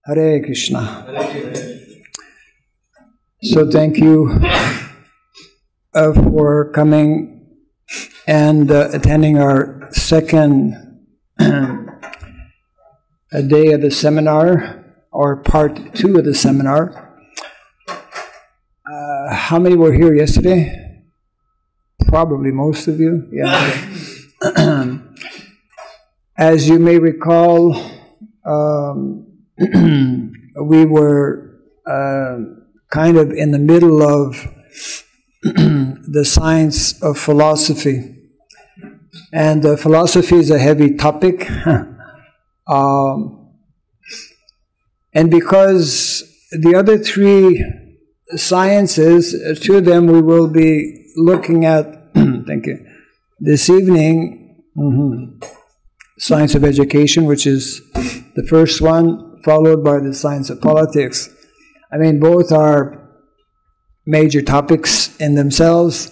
Hare Krishna. So thank you for coming and attending our second day of the seminar, or part 2 of the seminar. How many were here yesterday? Probably most of you. Yeah. As you may recall, we were kind of in the middle of the science of philosophy. And philosophy is a heavy topic. And because the other 3 sciences, 2 of them we will be looking at, thank you, this evening. Science of education, which is the first one, followed by the science of politics. I mean, both are major topics in themselves.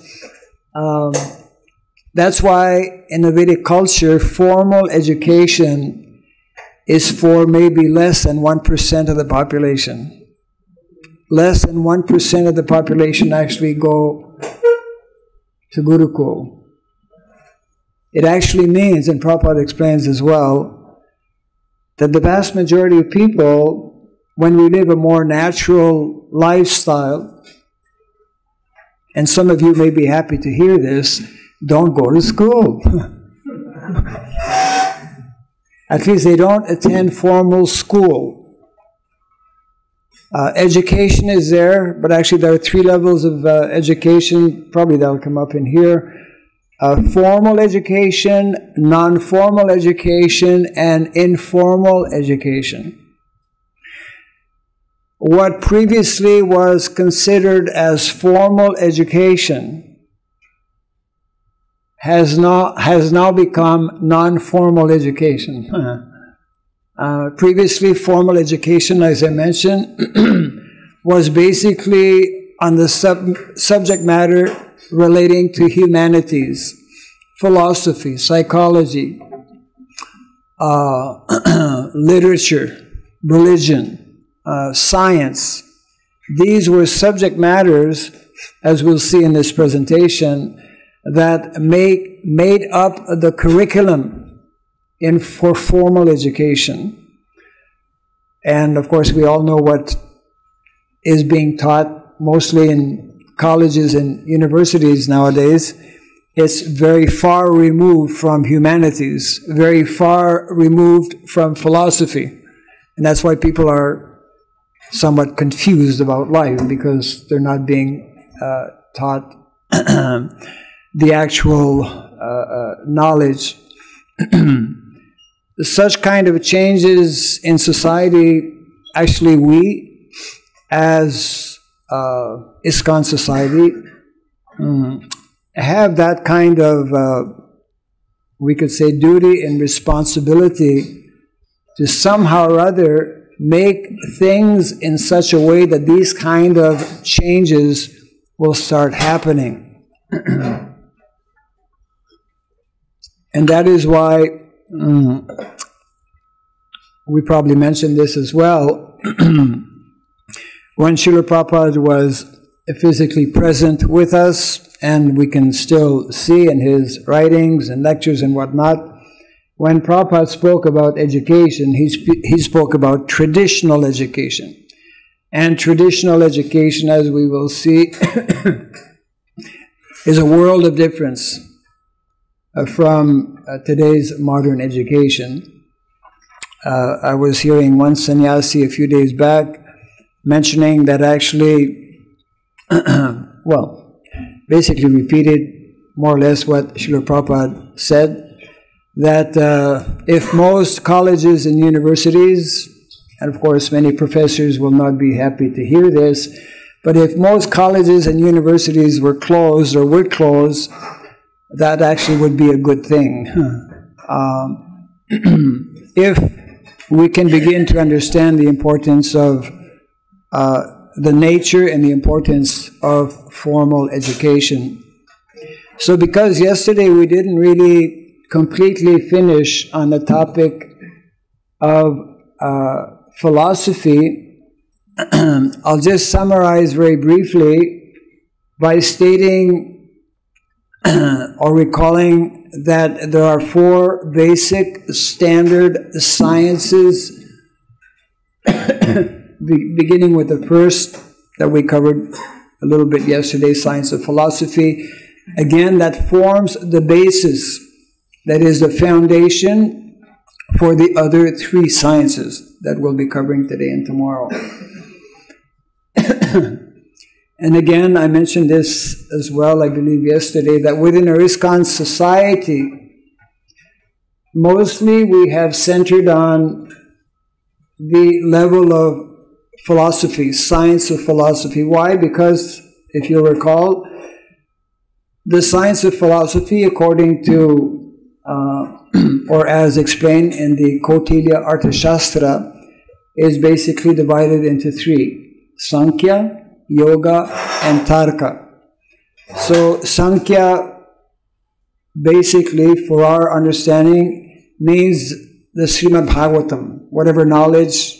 That's why in the Vedic culture, formal education is for maybe less than 1% of the population. Less than 1% of the population actually go to Gurukul. It actually means, and Prabhupada explains as well, that the vast majority of people, when we live a more natural lifestyle, and some of you may be happy to hear this, don't go to school. At least they don't attend formal school. Education is there, but actually there are 3 levels of education. Probably that'll come up in here. Formal education, non-formal education, and informal education. What previously was considered as formal education has now become non-formal education. Previously, formal education, as I mentioned, was basically on the subject matter relating to humanities, philosophy, psychology, literature, religion, science. These were subject matters, as we'll see in this presentation, that made up the curriculum for formal education. And of course, we all know what is being taught mostly in colleges and universities nowadays. It's very far removed from humanities, very far removed from philosophy. And that's why people are somewhat confused about life, because they're not being taught the actual knowledge. Such kind of changes in society, actually we, as ISKCON society, have that kind of, we could say, duty and responsibility to somehow or other make things in such a way that these kind of changes will start happening. And that is why, we probably mentioned this as well, when Srila Prabhupada was physically present with us, and we can still see in his writings and lectures and whatnot, when Prabhupada spoke about education, he spoke about traditional education. And traditional education, as we will see, is a world of difference from today's modern education. I was hearing one sannyasi a few days back mentioning that actually, well, basically repeated more or less what Srila Prabhupada said, that if most colleges and universities, and of course many professors will not be happy to hear this, but if most colleges and universities were closed or would close, that actually would be a good thing. If we can begin to understand the importance of the nature and the importance of formal education. So because yesterday we didn't really completely finish on the topic of philosophy, I'll just summarize very briefly by stating or recalling that there are 4 basic standard sciences, beginning with the first that we covered a little bit yesterday, science of philosophy. Again, that forms the basis, that is the foundation for the other 3 sciences that we'll be covering today and tomorrow. And again, I mentioned this as well, I believe yesterday, that within our ISKCON society, mostly we have centered on the level of philosophy, science of philosophy. Why? Because, if you'll recall, the science of philosophy, according to, or as explained in the Kautilya Arthashastra, is basically divided into 3: Sankhya, Yoga, and Tarka. So Sankhya, basically, for our understanding, means the Srimad Bhagavatam, whatever knowledge,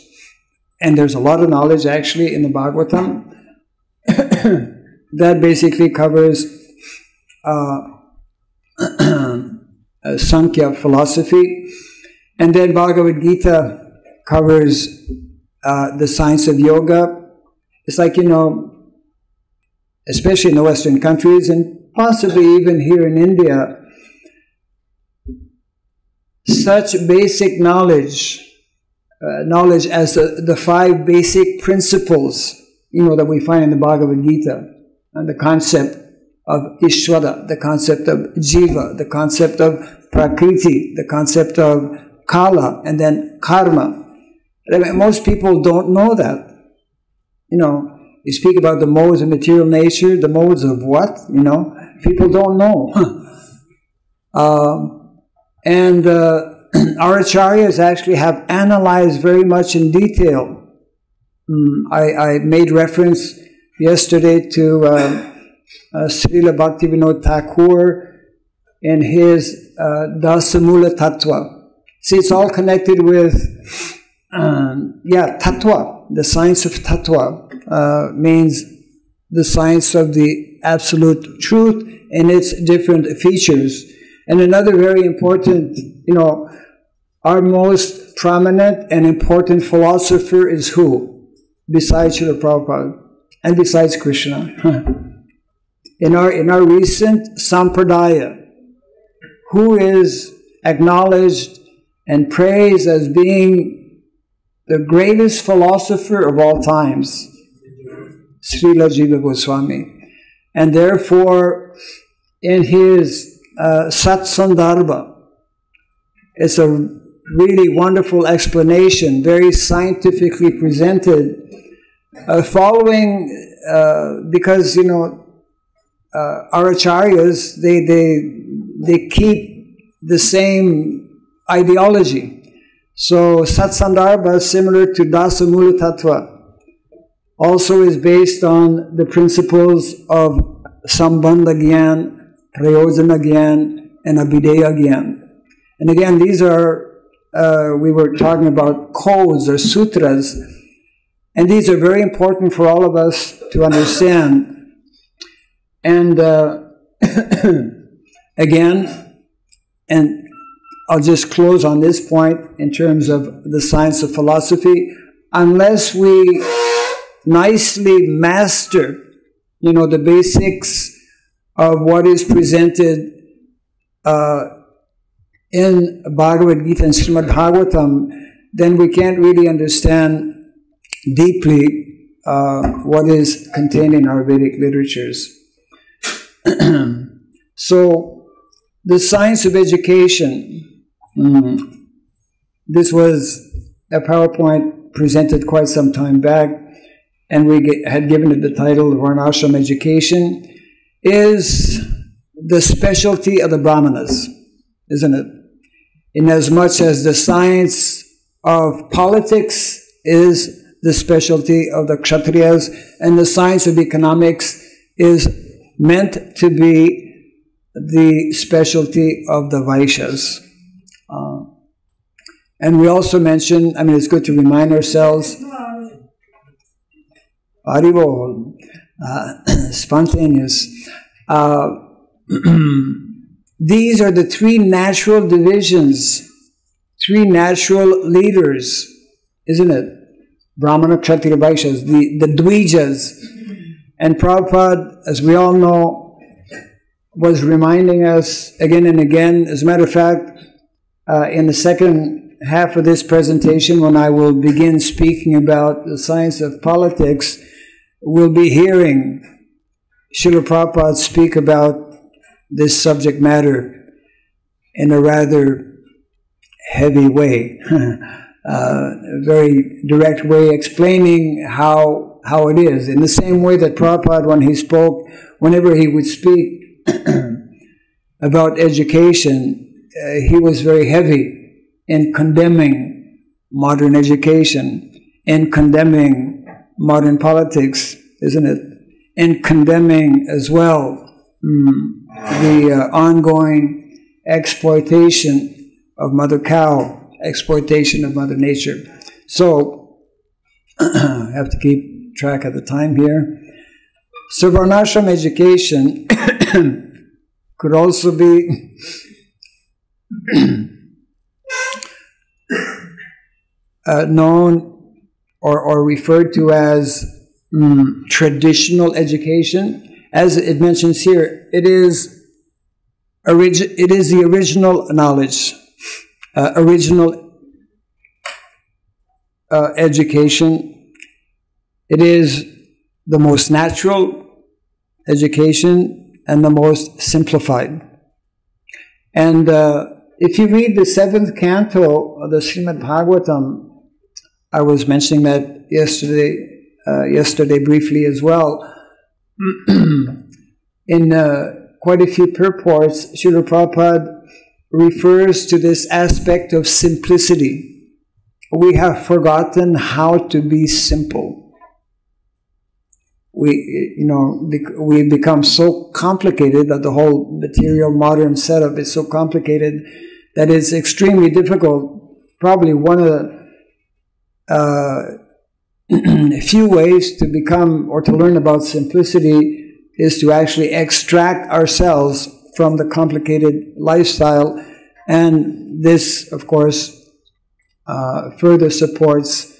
and there's a lot of knowledge actually in the Bhagavatam, that basically covers Sankhya philosophy. And then Bhagavad Gita covers the science of yoga. It's like, you know, especially in the Western countries and possibly even here in India, such basic knowledge, knowledge as the 5 basic principles, you know, that we find in the Bhagavad Gita, and the concept of Ishvara, the concept of Jiva, the concept of Prakriti, the concept of Kala, and then Karma. I mean, most people don't know that. You know, you speak about the modes of material nature, the modes of what? You know, people don't know. And our acharyas actually have analyzed very much in detail. I made reference yesterday to Srila Bhaktivinoda Thakur in his Dasamula Tattva. See, it's all connected with, Tattva. The science of Tattva means the science of the absolute truth and its different features. And another very important, you know, our most prominent and important philosopher is who? Besides Srila Prabhupada and besides Krishna. In our recent Sampradaya, who is acknowledged and praised as being the greatest philosopher of all times? Srila Jiva Goswami. And therefore, in his Sat Sandarbha, it's a really wonderful explanation, very scientifically presented, following, because, you know, our acharyas, they keep the same ideology. So Sat Sandarbha, similar to Dasamula Tattva, also is based on the principles of Sambandha Gyan, Prayojana Gyan, and Abhideya Gyan. And again, these are, we were talking about codes or sutras, and these are very important for all of us to understand. And again, and I'll just close on this point in terms of the science of philosophy. Unless we nicely master, you know, the basics of what is presented in Bhagavad Gita and Srimad Bhagavatam, then we can't really understand deeply what is contained in our Vedic literatures. So, the science of education. This was a PowerPoint presented quite some time back, and we had given it the title of Varnashram Education, is the specialty of the Brahmanas, isn't it? Inasmuch as the science of politics is the specialty of the Kshatriyas, and the science of economics is meant to be the specialty of the Vaishyas. And we also mentioned, I mean, it's good to remind ourselves, spontaneous. These are the three natural divisions, three natural leaders, isn't it? Brahmana, Kshatriya, Vaishyas, the Dvijas. And Prabhupada, as we all know, was reminding us again and again. As a matter of fact, in the second half of this presentation, when I will begin speaking about the science of politics, we'll be hearing Srila Prabhupada speak about this subject matter in a rather heavy way, a very direct way, explaining how it is. In the same way that Prabhupada, when he spoke, whenever he would speak about education, he was very heavy in condemning modern education, in condemning modern politics, isn't it? In condemning as well the ongoing exploitation of Mother Cow, exploitation of Mother Nature. So, I have to keep track of the time here. So, Varnashram education could also be known or referred to as traditional education. As it mentions here, it is the original knowledge, original education. It is the most natural education and the most simplified. And if you read the 7th canto of the Srimad Bhagavatam, I was mentioning that yesterday briefly as well. In quite a few purports, Srila Prabhupada refers to this aspect of simplicity. We have forgotten how to be simple. We become so complicated that the whole material modern setup is so complicated that it's extremely difficult. Probably one of the few ways to become or to learn about simplicity is to actually extract ourselves from the complicated lifestyle, and this, of course, further supports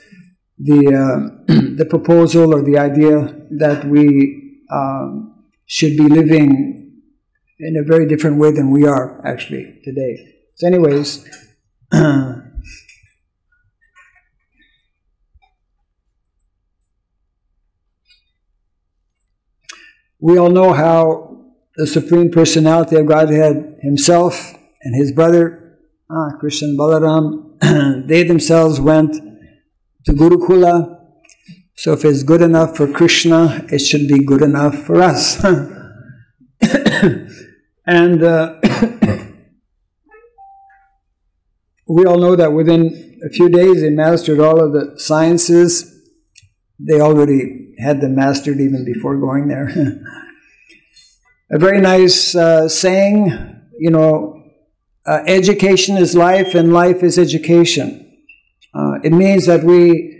the proposal or the idea that we should be living in a very different way than we are actually today. So anyways, we all know how the Supreme Personality of Godhead himself and his brother, Krishna and Balaram, they themselves went to Gurukula. So if it's good enough for Krishna, it should be good enough for us. And we all know that within a few days they mastered all of the sciences. They already had them mastered even before going there. A very nice saying, education is life and life is education. It means that we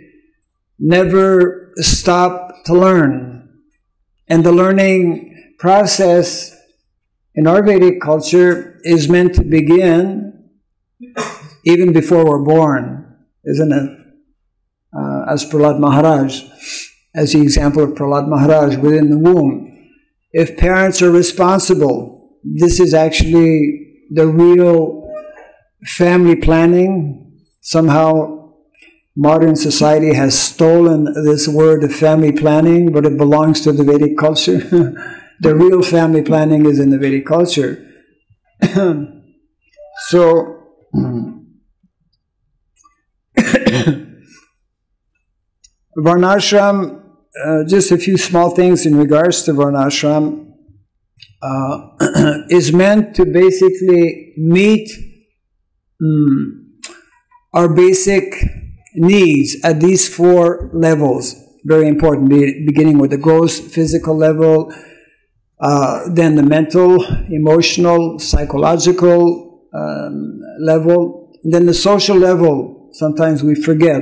never stop to learn. And the learning process in our Vedic culture is meant to begin even before we're born, isn't it? As Prahlad Maharaj, as the example of Prahlad Maharaj within the womb. If parents are responsible, this is actually the real family planning. Somehow modern society has stolen this word of family planning, but it belongs to the Vedic culture. The real family planning is in the Vedic culture. So, Varnashram, just a few small things in regards to Varnashram, is meant to basically meet our basic needs at these 4 levels. Very important, beginning with the gross physical level, then the mental, emotional, psychological level, then the social level, sometimes we forget,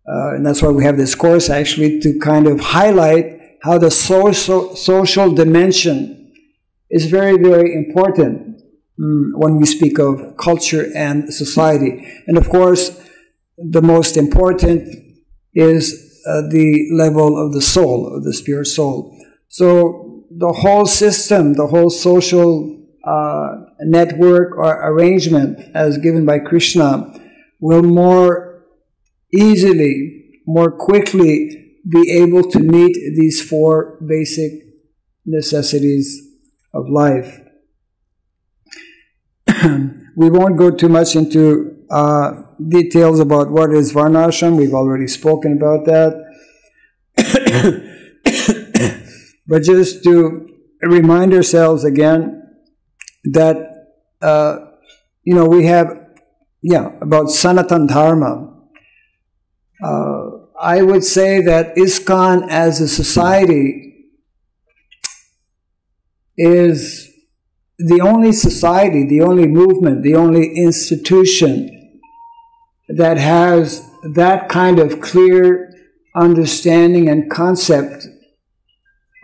and that's why we have this course actually, to kind of highlight how the social dimension is very, very important when we speak of culture and society. And of course, the most important is the level of the soul, of the spirit soul. So the whole system, the whole social network or arrangement as given by Krishna will more easily, more quickly be able to meet these four basic necessities of life. We won't go too much into details about what is Varnashram. We've already spoken about that. But just to remind ourselves again that, we have, about Sanatan Dharma. I would say that ISKCON as a society is the only society, the only movement, the only institution that has that kind of clear understanding and concept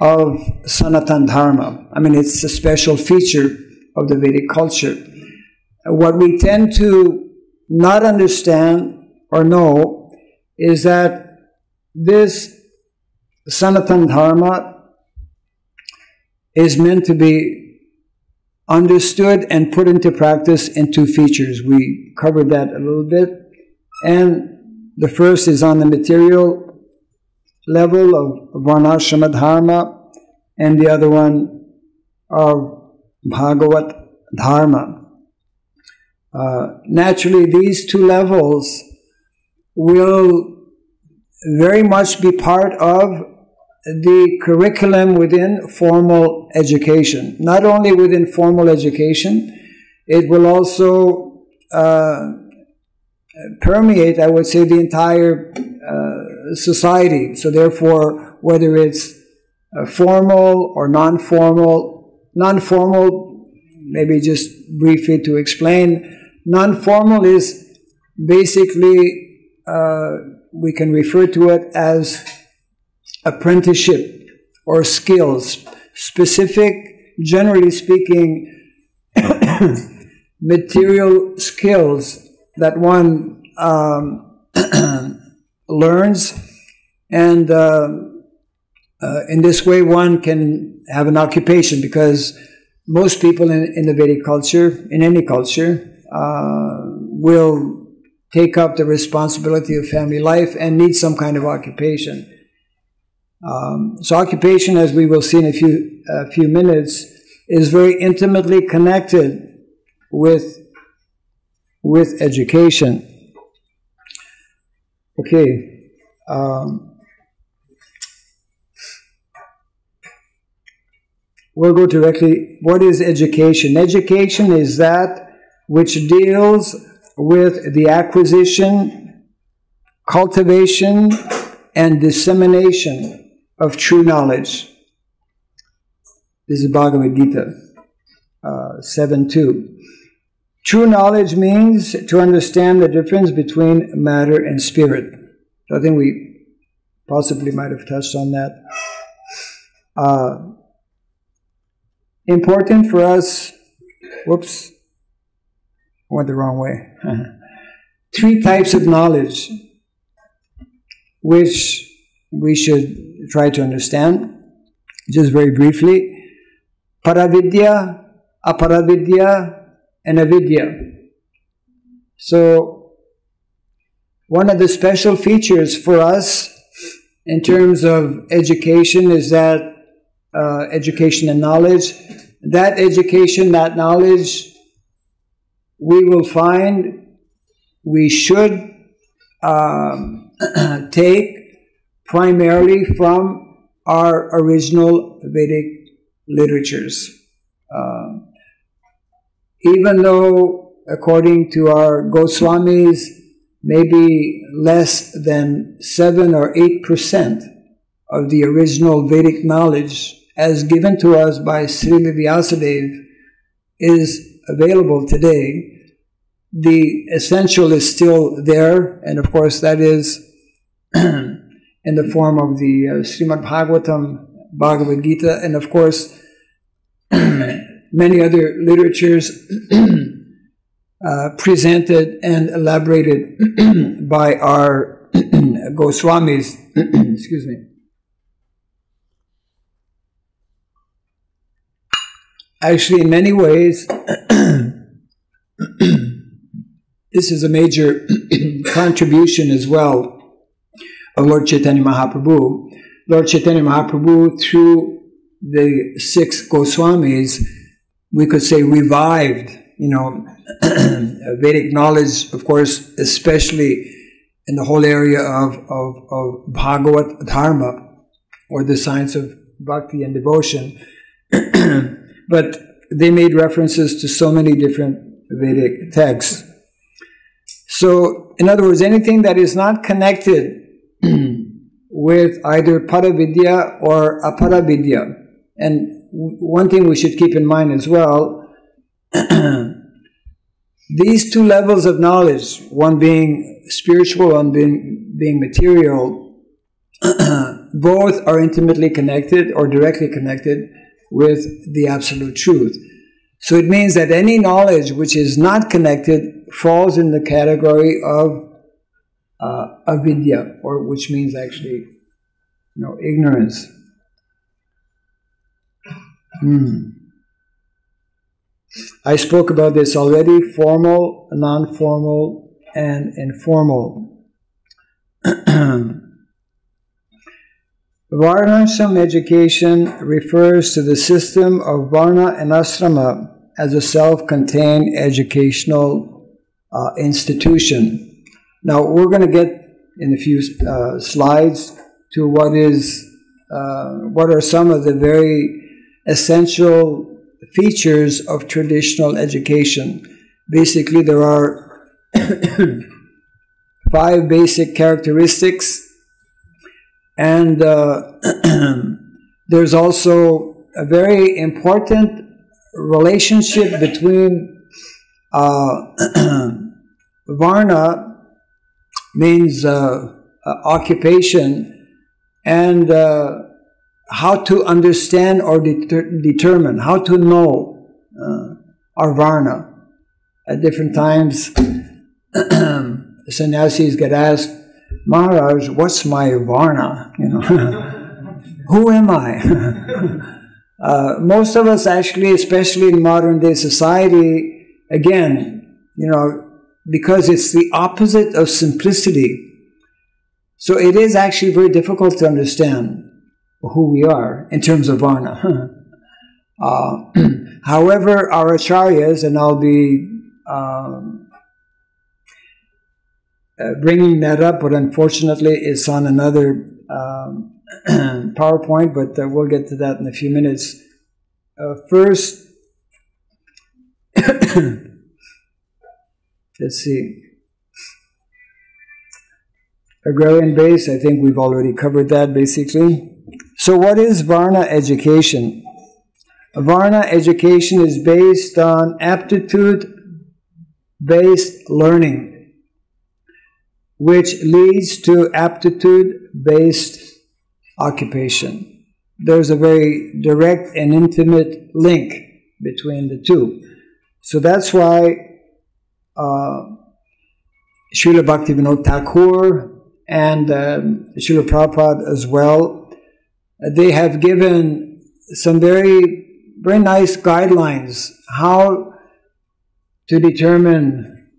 of Sanatan Dharma. I mean, it's a special feature of the Vedic culture. What we tend to not understand or know is that this Sanatan Dharma is meant to be understood and put into practice in two features. We covered that a little bit. And the first is on the material level of Varnashrama Dharma, and the other one of Bhagavat Dharma. Naturally, these two levels will very much be part of the curriculum within formal education. Not only within formal education, it will also permeate, I would say, the entire society. So therefore, whether it's formal or non-formal, maybe just briefly to explain, non-formal is basically, we can refer to it as apprenticeship or skills, specific, generally speaking, material skills that one learns, and in this way one can have an occupation, because most people in the Vedic culture, in any culture, will take up the responsibility of family life and need some kind of occupation. So occupation, as we will see in a few minutes, is very intimately connected with education. Okay. We'll go directly. What is education? Education is that which deals with the acquisition, cultivation, and dissemination of true knowledge. This is Bhagavad Gita 7.2. True knowledge means to understand the difference between matter and spirit. So I think we possibly might have touched on that. Important for us, whoops, I went the wrong way. 3 types of knowledge which we should try to understand, just very briefly. Paravidya, aparavidya, and avidya. So, one of the special features for us in terms of education is that education and knowledge. That education, that knowledge, we will find we should take primarily from our original Vedic literatures. Even though, according to our Goswamis, maybe less than 7 or 8% of the original Vedic knowledge as given to us by Srila Vyasadeva is available today, the essential is still there, and of course that is in the form of the Srimad Bhagavatam, Bhagavad Gita, and of course many other literatures presented and elaborated by our Goswamis. Excuse me. Actually, in many ways, this is a major contribution as well of Lord Chaitanya Mahaprabhu. Lord Chaitanya Mahaprabhu, through the 6 Goswamis, we could say revived, Vedic knowledge, of course, especially in the whole area of Bhagavat Dharma, or the science of bhakti and devotion. But they made references to so many different Vedic texts. So, in other words, anything that is not connected with either Paravidya or Aparavidya. And one thing we should keep in mind as well, these two levels of knowledge, one being spiritual, one being material, both are intimately connected or directly connected with the absolute truth. So it means that any knowledge which is not connected falls in the category of avidya, or which means actually, ignorance. I spoke about this already: formal, non-formal, and informal. Varnashram education refers to the system of varna and asrama as a self-contained educational institution. Now, we're going to get in a few slides to what are some of the very essential features of traditional education. Basically, there are 5 basic characteristics, and there's also a very important relationship between varna, means occupation, and how to understand or determine, how to know our varna. At different times, sannyasis get asked, Maharaj, what's my varna? Who am I? Most of us actually, especially in modern day society, again, because it's the opposite of simplicity. So it is actually very difficult to understand who we are in terms of varna. However, our acharyas, and I'll be bringing that up, but unfortunately it's on another PowerPoint, but we'll get to that in a few minutes. First, let's see. Agrarian base, I think we've already covered that basically. So what is Varna education? Varna education is based on aptitude-based learning, which leads to aptitude-based occupation. There's a very direct and intimate link between the two. So that's why Srila Bhaktivinoda Thakur and Srila Prabhupada as well, they have given some very nice guidelines how to determine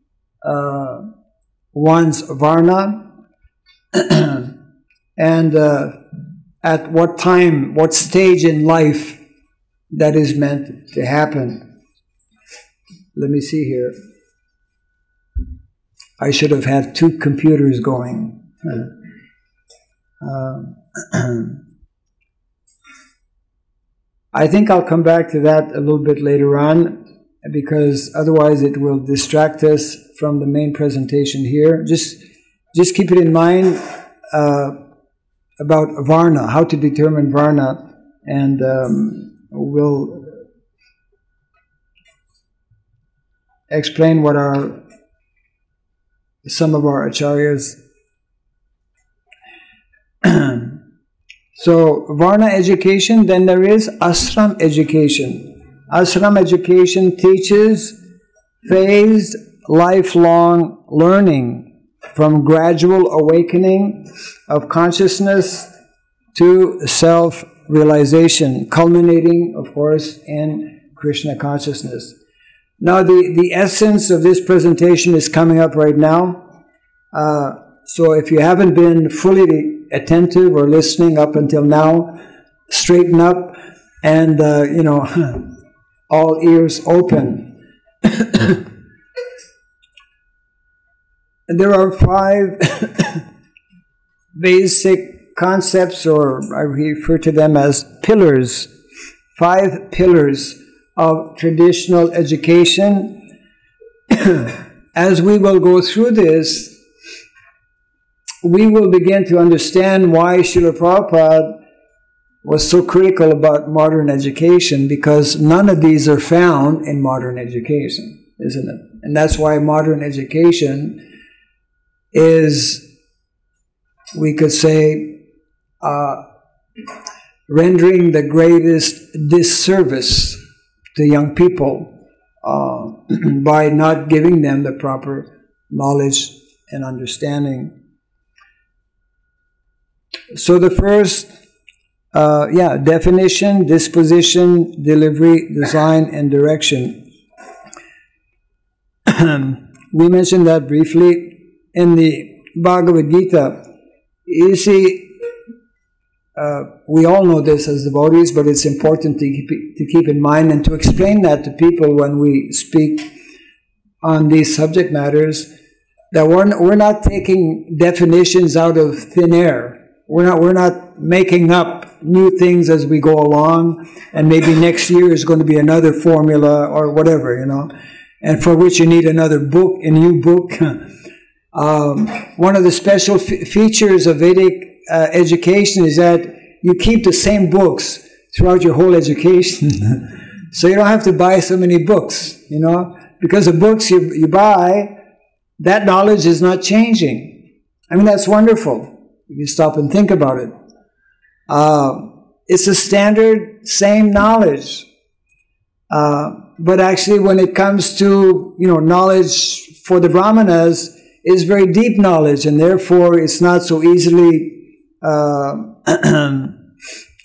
one's varna and at what time, what stage in life that is meant to happen. Let me see here. I should have had 2 computers going. I think I'll come back to that a little bit later on, because otherwise it will distract us from the main presentation here. Just keep it in mind about varna, how to determine varna, and we'll explain what our some of our acharyas. So, Varna education, then there is ashram education. Ashram education teaches phased, lifelong learning from gradual awakening of consciousness to self-realization, culminating, of course, in Krishna consciousness. Now, the essence of this presentation is coming up right now. So if you haven't been fully attentive or listening up until now, straighten up and, you know, all ears open. There are 5 basic concepts, or I refer to them as pillars, 5 pillars of traditional education. As we will go through this, we will begin to understand why Srila Prabhupada was so critical about modern education, because none of these are found in modern education, isn't it? And that's why modern education is, we could say, rendering the greatest disservice to young people by not giving them the proper knowledge and understanding. So the first, definition, disposition, delivery, design, and direction. We mentioned that briefly in the Bhagavad Gita. You see, we all know this as devotees, but it's important to keep in mind and to explain that to people when we speak on these subject matters, that we're not taking definitions out of thin air. We're not making up new things as we go along, and maybe next year is going to be another formula or whatever, you know, and for which you need another book, a new book. One of the special features of Vedic education is that you keep the same books throughout your whole education. So you don't have to buy so many books, you know, because the books you buy, that knowledge is not changing. I mean, that's wonderful. If you stop and think about it. It's a standard, same knowledge. But actually when it comes to, you know, knowledge for the Brahmanas, is very deep knowledge, and therefore it's not so easily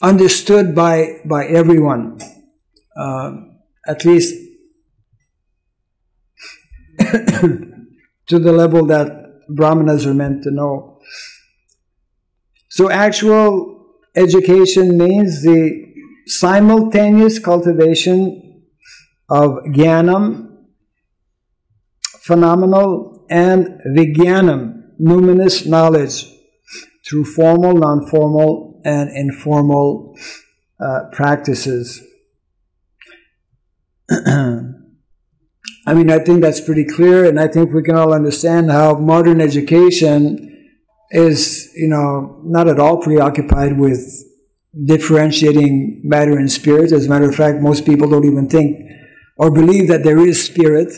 understood by everyone. At least to the level that Brahmanas are meant to know. So actual education means the simultaneous cultivation of jnanam, phenomenal, and vijnanam, numinous knowledge, through formal, non-formal, and informal practices. I mean, I think that's pretty clear, and I think we can all understand how modern education is, you know, not at all preoccupied with differentiating matter and spirit. As a matter of fact, most people don't even think or believe that there is spirit.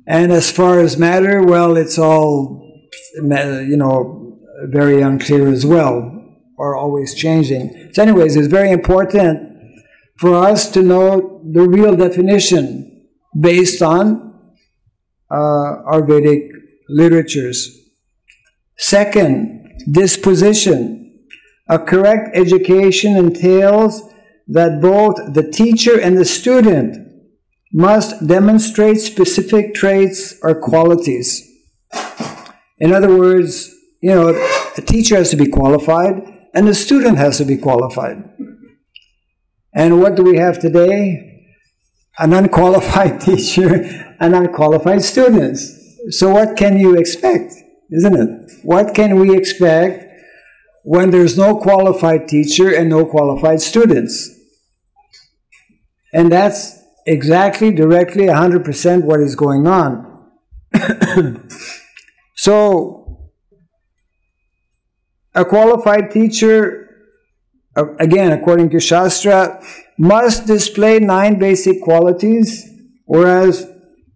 And as far as matter, well, it's all, you know, very unclear as well, or always changing. So anyways, it's very important for us to know the real definition based on our Vedic literatures. Second, disposition. A correct education entails that both the teacher and the student must demonstrate specific traits or qualities. In other words, you know, a teacher has to be qualified and the student has to be qualified. And what do we have today? An unqualified teacher and unqualified students. So what can you expect, isn't it? What can we expect when there's no qualified teacher and no qualified students? And that's exactly, directly, 100% what is going on. So, a qualified teacher, again, according to Shastra, must display 9 basic qualities, whereas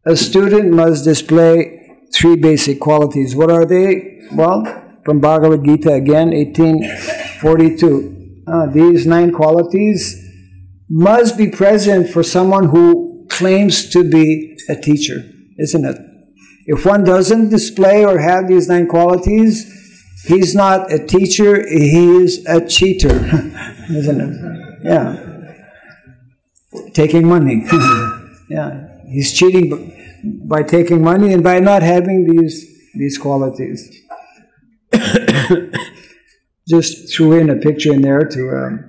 a student must display 3 3 basic qualities. What are they? Well, from Bhagavad Gita again, 1842. These 9 qualities must be present for someone who claims to be a teacher, isn't it? If one doesn't display or have these 9 qualities, he's not a teacher, he is a cheater, isn't it? Yeah. Taking money. Yeah. He's cheating by taking money and by not having these qualities. Just threw in a picture in there to,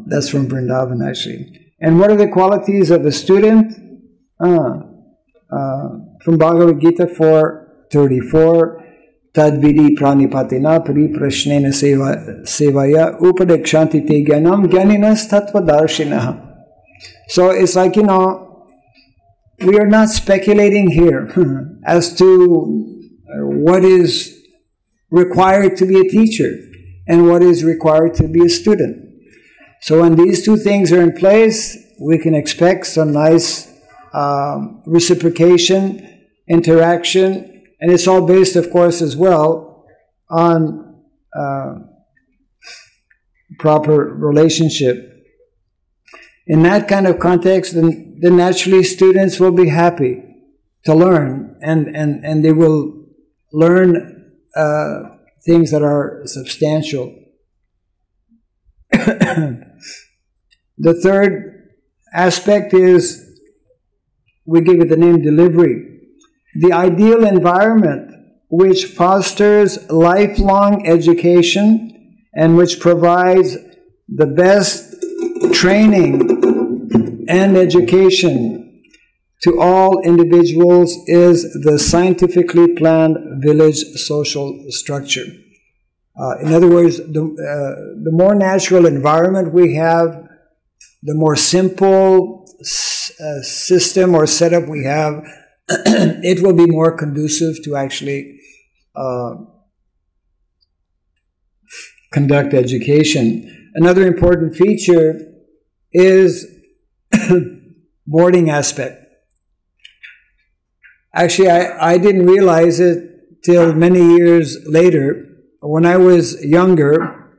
that's from Vrindavan actually. And what are the qualities of a student? From Bhagavad Gita 4:34, Tadvidi pranipatina pariprashnena sevaya upadekshanti te gyanam gyaninas tattvadarshinaha. So it's like, we are not speculating here as to what is required to be a teacher and what is required to be a student. So when these 2 things are in place, we can expect some nice reciprocation, interaction, and it's all based, of course, as well on proper relationship. In that kind of context, then naturally students will be happy to learn, and they will learn things that are substantial. The third aspect is, we give it the name delivery. The ideal environment which fosters lifelong education and which provides the best training and education to all individuals is the scientifically planned village social structure. In other words, the more natural environment we have, the more simple system or setup we have, it will be more conducive to actually conduct education. Another important feature is boarding aspect. Actually, I didn't realize it till many years later. When I was younger,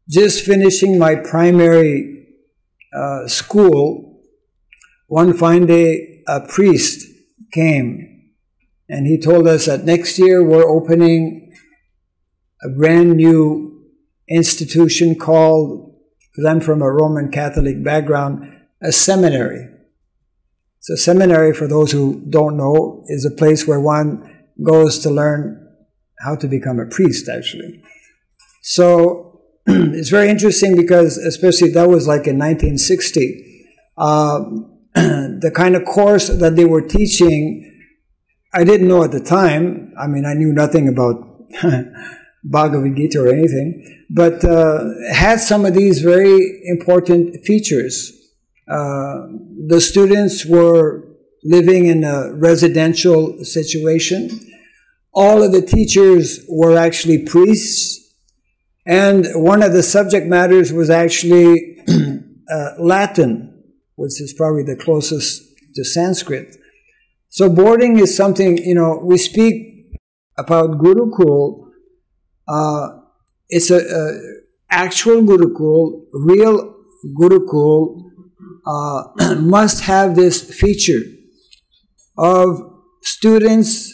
just finishing my primary school, one fine day a priest came and he told us that next year we're opening a brand new institution called, because I'm from a Roman Catholic background, a seminary. So seminary, for those who don't know, is a place where one goes to learn how to become a priest, actually. So it's very interesting because, especially that was like in 1960, the kind of course that they were teaching, I didn't know at the time. I mean, I knew nothing about Bhagavad Gita or anything, but had some of these very important features. The students were living in a residential situation. All of the teachers were actually priests, and one of the subject matters was actually Latin, which is probably the closest to Sanskrit. So boarding is something, we speak about Gurukul. It's a actual Gurukul, real Gurukul, must have this feature of students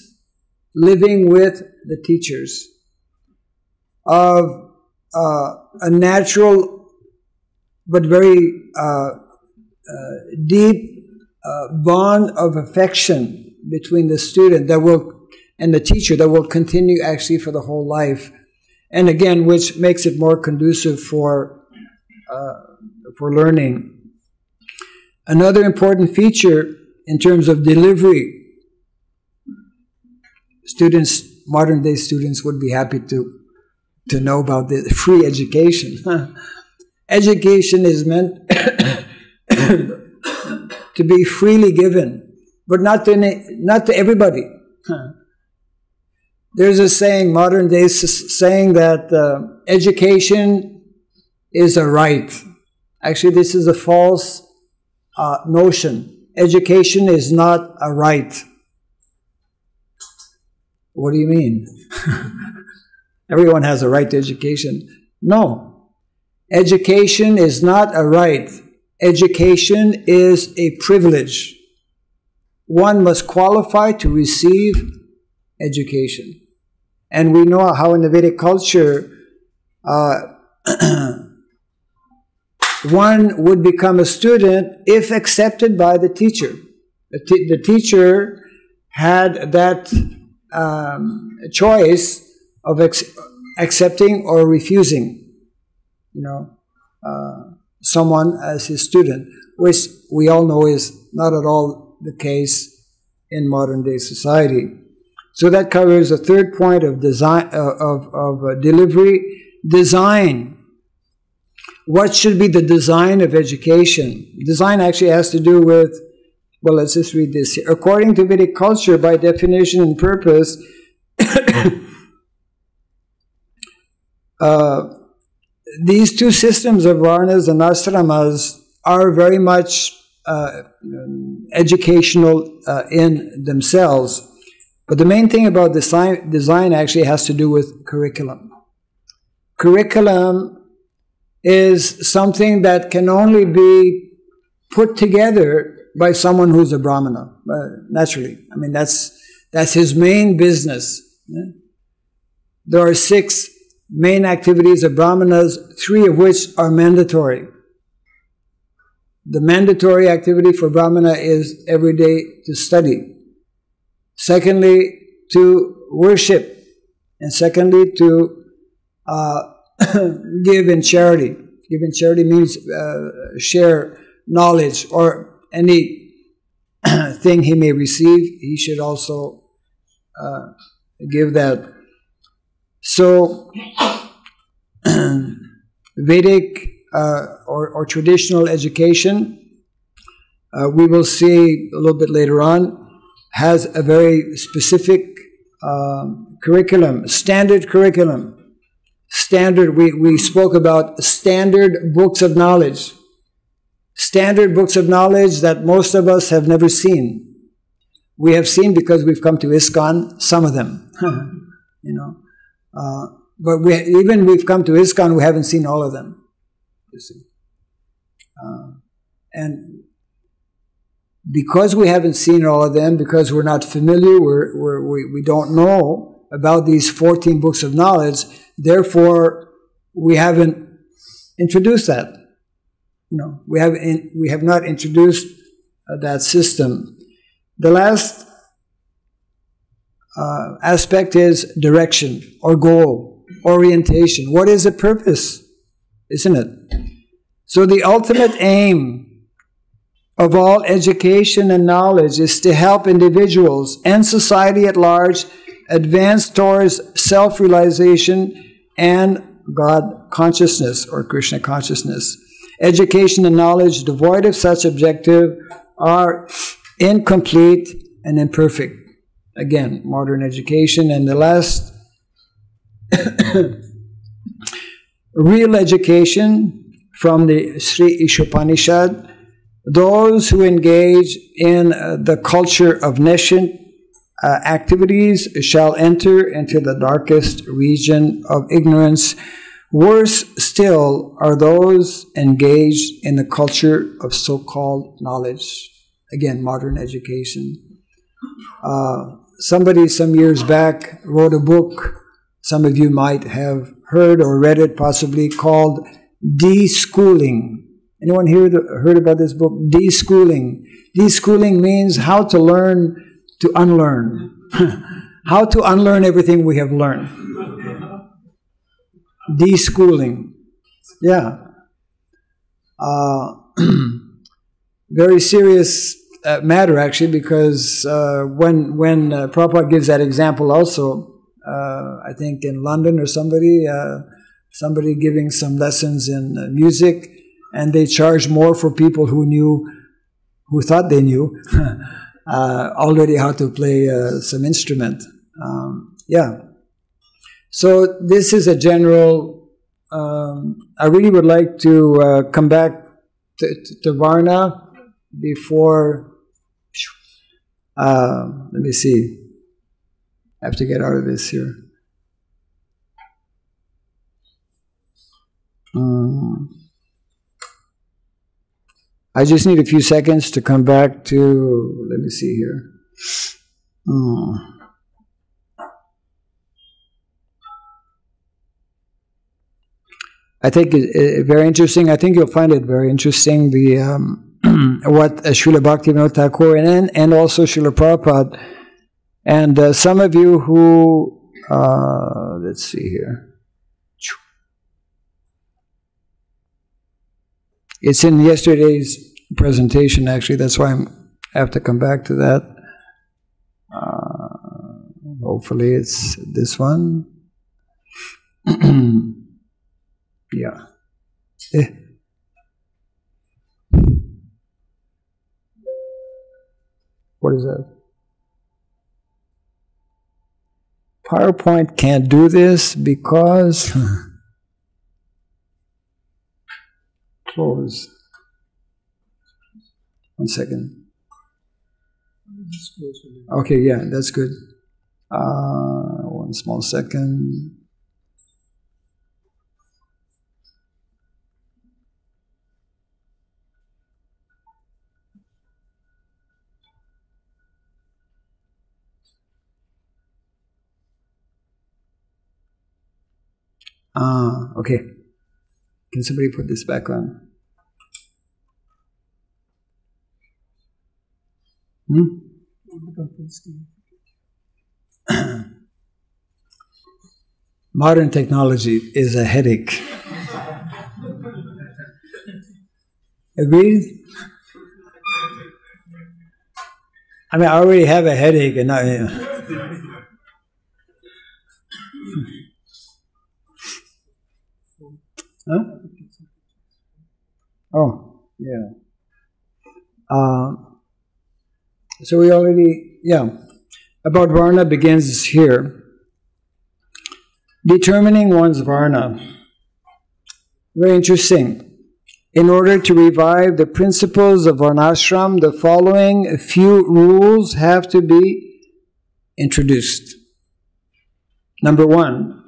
living with the teachers, of a natural but very deep bond of affection between the student and the teacher that will continue actually for the whole life, and again, which makes it more conducive for learning. Another important feature in terms of delivery, students, modern day students would be happy to know about this, free education. Education is meant to be freely given, but not to everybody. There's a saying, modern day saying that education is a right. Actually, this is a false notion. Education is not a right. What do you mean? Everyone has a right to education. No. Education is not a right. Education is a privilege. One must qualify to receive education. And we know how in the Vedic culture, one would become a student if accepted by the teacher. The teacher had that choice of accepting or refusing, someone as his student, which we all know is not at all the case in modern day society. So that covers the third point of design, delivery. Design. What should be the design of education? Design actually has to do with, well, let's just read this here. According to Vedic culture, by definition and purpose, these two systems of varnas and ashramas are very much educational in themselves. But the main thing about design actually has to do with curriculum. Curriculum is something that can only be put together by someone who's a brahmana, naturally. I mean, that's his main business. Yeah? There are 6 main activities of brahmanas, 3 of which are mandatory. The mandatory activity for brahmana is every day to study. Secondly, to worship. And secondly, to give in charity. Give in charity means share knowledge or any thing he may receive, he should also give that. So, Vedic or traditional education, we will see a little bit later on, has a very specific curriculum, standard curriculum. Standard, we spoke about standard books of knowledge. Standard books of knowledge that most of us have never seen. We have seen because we've come to ISKCON, some of them, but we've come to ISKCON, we haven't seen all of them. You see. And because we haven't seen all of them, because we're not familiar, we don't know about these 14 books of knowledge, therefore we haven't introduced that. We have not introduced that system. The last aspect is direction or goal, orientation. What is the purpose? Isn't it? So the ultimate aim of all education and knowledge is to help individuals and society at large advance towards self-realization and God consciousness or Krishna consciousness. Education and knowledge devoid of such objective are incomplete and imperfect. Again, modern education. And the last, real education from the Sri Ishopanishad. Those who engage in the culture of nascent activities shall enter into the darkest region of ignorance. Worse still are those engaged in the culture of so-called knowledge. Again, modern education. Somebody some years back wrote a book, some of you might have heard or read it possibly, called De-Schooling. Anyone here heard about this book? De-Schooling. De-Schooling means how to learn to unlearn. How to unlearn everything we have learned. De-Schooling. Yeah. Very serious matter, actually, because when Prabhupada gives that example also, I think in London or somebody giving some lessons in music, and they charge more for people who thought they knew already how to play some instrument. Yeah. So this is a general, I really would like to come back to Varna before, let me see, I have to get out of this here. I just need a few seconds to come back to, let me see here. I think it's very interesting. I think you'll find it very interesting, the what Srila Bhaktivinoda Thakur and also Srila Prabhupada. And some of you who, let's see here. It's in yesterday's presentation, actually. That's why I have to come back to that. Hopefully it's this one. Yeah. What is that? PowerPoint can't do this because... Close. 1 second. Okay, yeah, that's good. 1 small second. Okay. Can somebody put this back on? Modern technology is a headache. Agreed? I mean, I already have a headache and I... Huh? Oh, yeah. So we already, yeah. About Varna begins here. Determining one's Varna. Very interesting. In order to revive the principles of Varnashram, the following few rules have to be introduced. Number 1,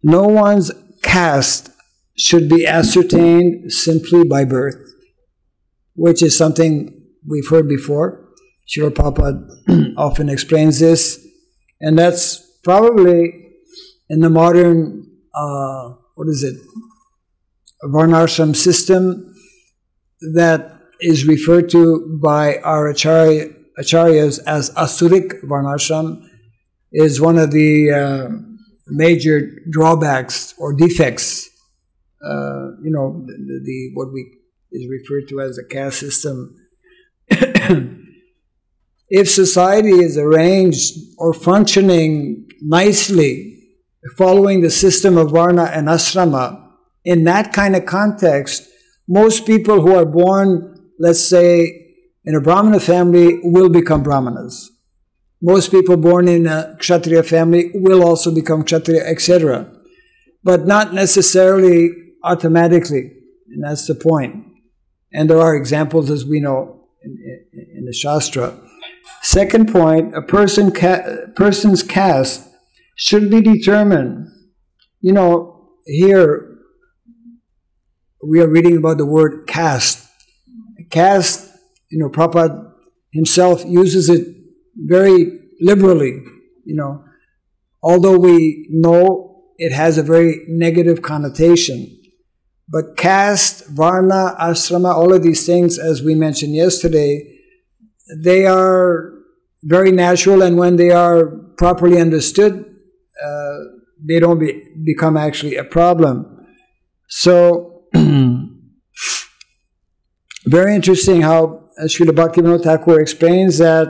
no one's caste should be ascertained simply by birth, which is something we've heard before. Srila Prabhupada often explains this, and that's probably in the modern, Varnashram system that is referred to by our acharyas as Asuric Varnashram, is one of the major drawbacks or defects. What is referred to as the caste system. If society is arranged or functioning nicely, following the system of Varna and Asrama, in that kind of context, most people who are born, let's say, in a Brahmana family will become Brahmanas. Most people born in a Kshatriya family will also become Kshatriya, etc. But not necessarily automatically, and that's the point. And there are examples, as we know, in the Shastra. Second point, a person's caste should be determined. You know, here we are reading about the word caste. Caste, Prabhupada himself uses it very liberally, although we know it has a very negative connotation. But caste, varna, asrama, all of these things, as we mentioned yesterday, they are very natural, and when they are properly understood, they don't become actually a problem. So, very interesting how Srila Bhaktivinoda Thakur explains that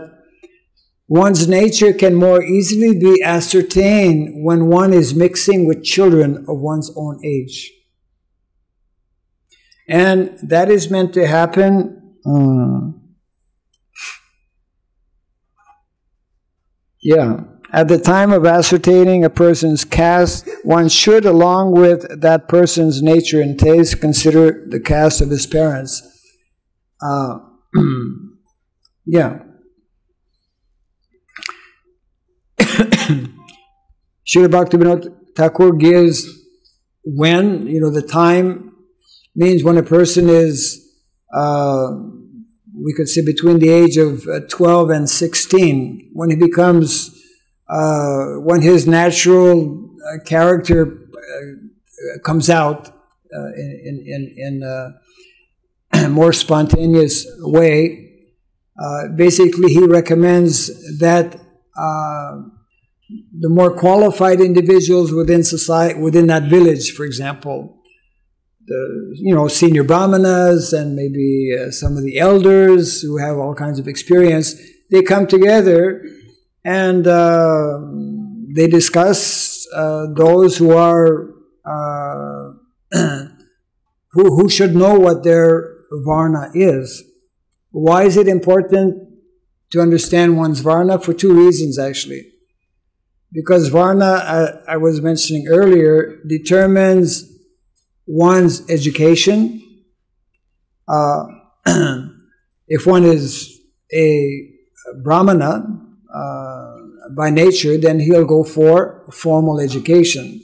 one's nature can more easily be ascertained when one is mixing with children of one's own age. And that is meant to happen, at the time of ascertaining a person's caste, one should, along with that person's nature and taste, consider the caste of his parents. yeah. Srila Bhaktivinoda Thakur gives when, the time means when a person is, we could say between the age of 12 and 16, when he becomes, when his natural character comes out in a more spontaneous way. Basically, he recommends that the more qualified individuals within society, within that village, for example, the senior brahmanas and maybe some of the elders who have all kinds of experience, they come together and they discuss those who are who should know what their varna is. Why is it important to understand one's varna? For two reasons, actually. Because varna, I was mentioning earlier, determines one's education. If one is a brahmana by nature, then he'll go for formal education.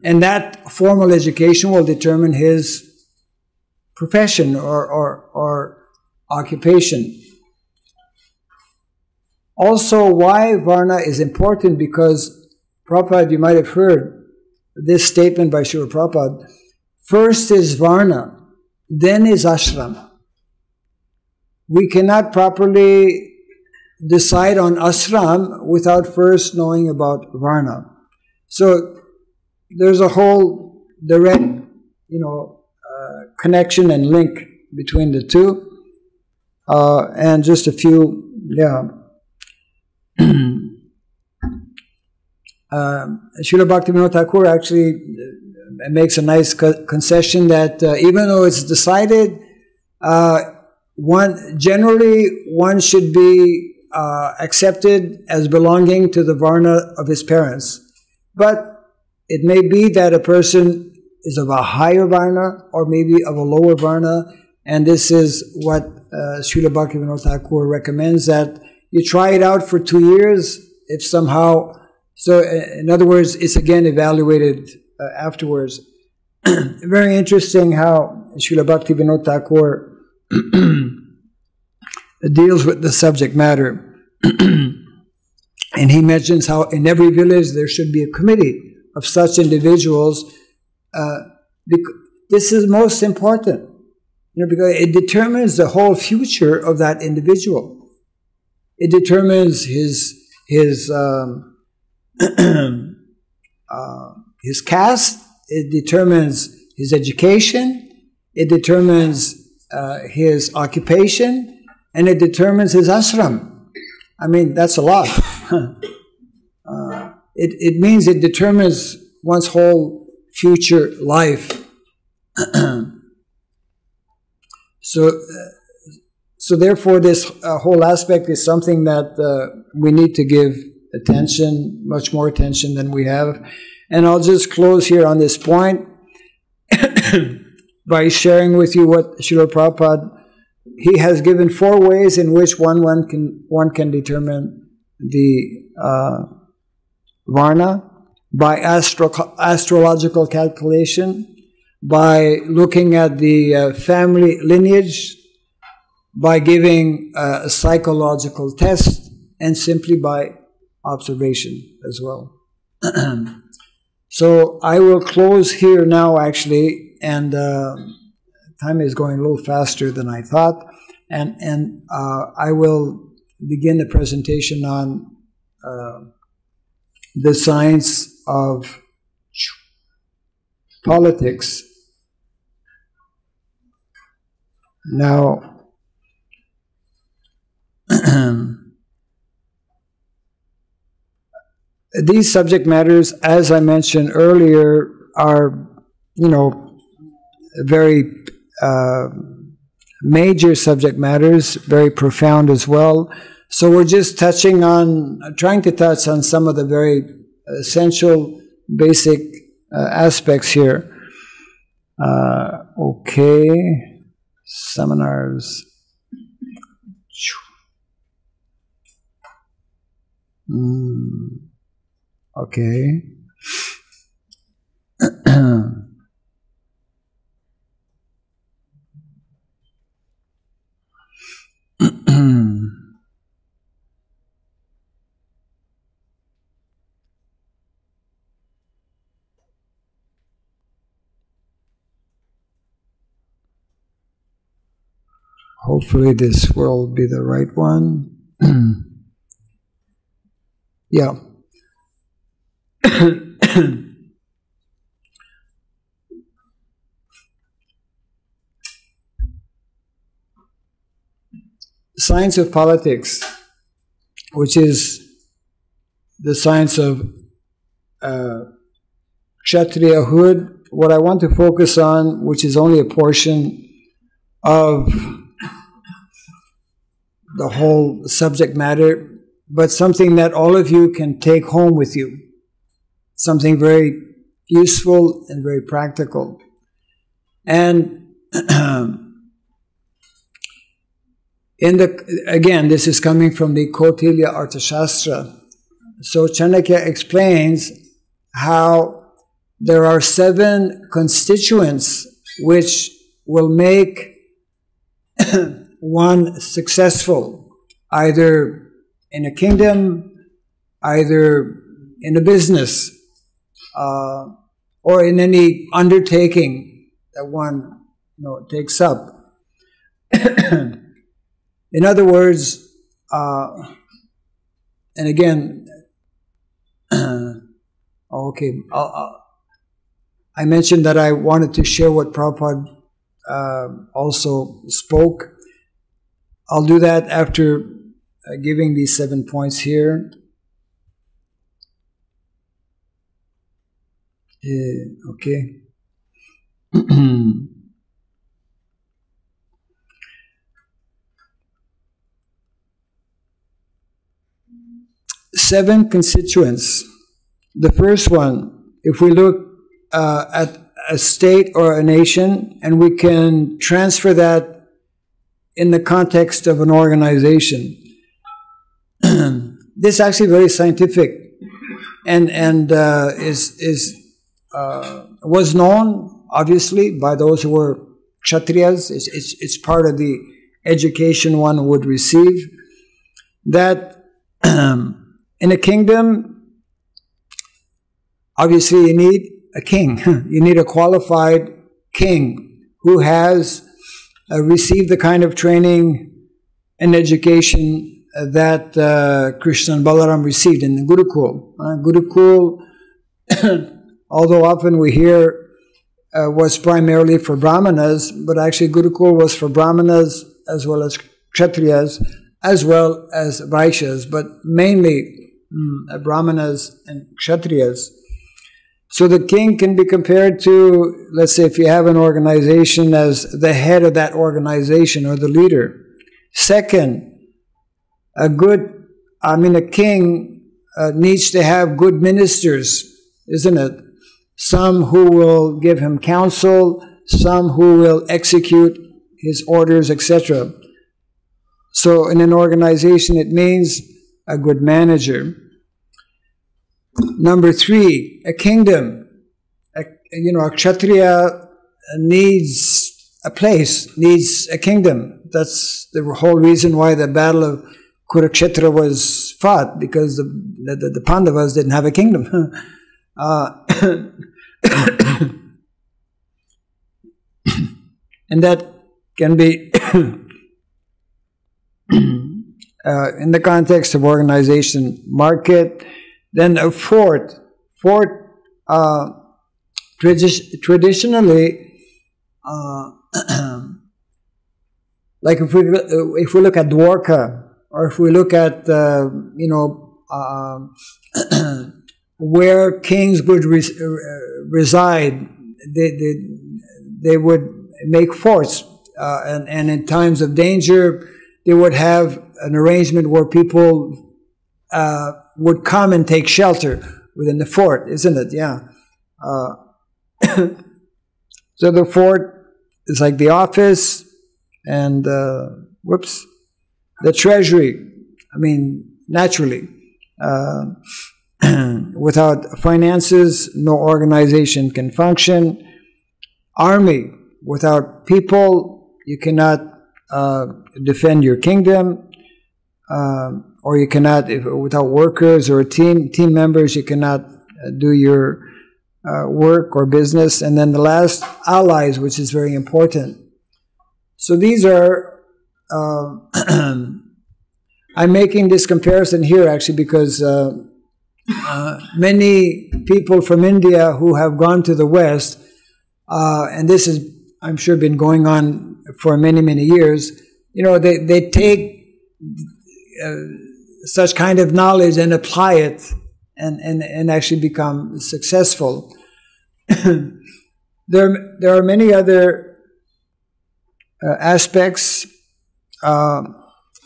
And that formal education will determine his profession or occupation. Also, why varna is important, because Prabhupada, you might have heard this statement by Srila Prabhupada, first is varna, then is ashram. We cannot properly decide on ashram without first knowing about varna. So there's a whole direct, connection and link between the two. And just a few, Srila Bhaktivinoda Thakur actually makes a nice concession that even though it's decided, one should be accepted as belonging to the varna of his parents. But it may be that a person is of a higher varna or maybe of a lower varna, and this is what Srila Bhaktivinoda Thakur recommends, that you try it out for 2 years, if somehow, so in other words, it's again evaluated afterwards. Very interesting how Srila Bhaktivinoda Thakur deals with the subject matter. And he mentions how in every village there should be a committee of such individuals. This is most important, because it determines the whole future of that individual. It determines his caste. It determines his education. It determines his occupation, and it determines his ashram. I mean, that's a lot. It means it determines one's whole future life. So therefore, this whole aspect is something that we need to give attention, much more attention than we have. And I'll just close here on this point by sharing with you what Srila Prabhupada, he has given 4 ways in which one can determine the varna: by astrological calculation, by looking at the family lineage, by giving a psychological test, and simply by observation as well. So I will close here now, actually, and time is going a little faster than I thought, and I will begin the presentation on the science of politics. Now, these subject matters, as I mentioned earlier, are, very major subject matters, very profound as well. So we're just trying to touch on some of the very essential, basic aspects here. Okay, seminars. Okay. Hopefully this will be the right one. Yeah. Science of politics, which is the science of Kshatriyahood. What I want to focus on, which is only a portion of the whole subject matter, but something that all of you can take home with you. Something very useful and very practical. And again, this is coming from the Kautilya Arthashastra. So Chanakya explains how there are 7 constituents which will make one successful, either in a kingdom, either in a business, or in any undertaking that one takes up. In other words, and again, okay, I mentioned that I wanted to share what Prabhupada also spoke. I'll do that after giving these 7 points here. Okay. 7 constituents. The first one, if we look at a state or a nation, and we can transfer that in the context of an organization. This is actually very scientific, and was known obviously by those who were Kshatriyas. It's part of the education one would receive. That in a kingdom, obviously you need a king. You need a qualified king who has received the kind of training and education that Krishna and Balaram received in the Gurukul. Gurukul, although often we hear was primarily for Brahmanas, but actually Gurukul was for Brahmanas as well as Kshatriyas, as well as Vaishyas, but mainly Brahmanas and Kshatriyas. So the king can be compared to, let's say, if you have an organization, as the head of that organization or the leader. Second, a king needs to have good ministers, isn't it? Some who will give him counsel, some who will execute his orders, etc. So in an organization, it means a good manager. Number 3, a kingdom. A Kshatriya needs a place, needs a kingdom. That's the whole reason why the battle of Kurukshetra was fought, because the Pandavas didn't have a kingdom. And that can be in the context of organization, market. Then a fort. Traditionally, like if we look at Dwarka, or if we look at where kings would reside, they would make forts, and in times of danger, they would have an arrangement where people would come and take shelter within the fort, isn't it? Yeah. So the fort is like the office, and whoops, the treasury. I mean, naturally, without finances, no organization can function. Army, without people, you cannot defend your kingdom, or you cannot, without workers or team members, you cannot do your work or business. And then the last, allies, which is very important. So these are, I'm making this comparison here actually because many people from India who have gone to the West, and this has, I'm sure, been going on for many, many years, you know, they take such kind of knowledge and apply it and actually become successful. There are many other aspects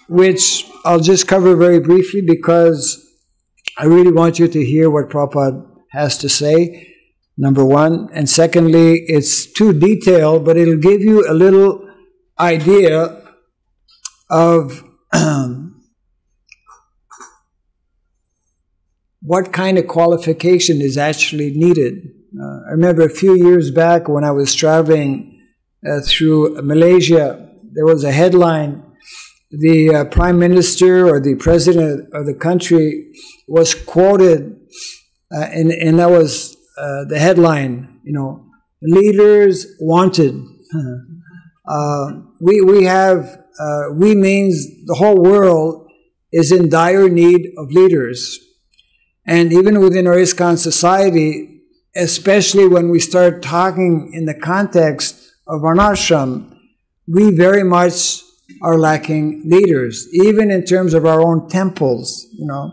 which I'll just cover very briefly because I really want you to hear what Prabhupada has to say, number one. And secondly, it's too detailed, but it'll give you a little idea of what kind of qualification is actually needed. I remember a few years back when I was traveling through Malaysia, there was a headline. The Prime Minister or the President of the country was quoted, and that was the headline, you know, leaders wanted. We means the whole world is in dire need of leaders. And even within our ISKCON society, especially when we start talking in the context of varnashram, we very much are lacking leaders, even in terms of our own temples, you know.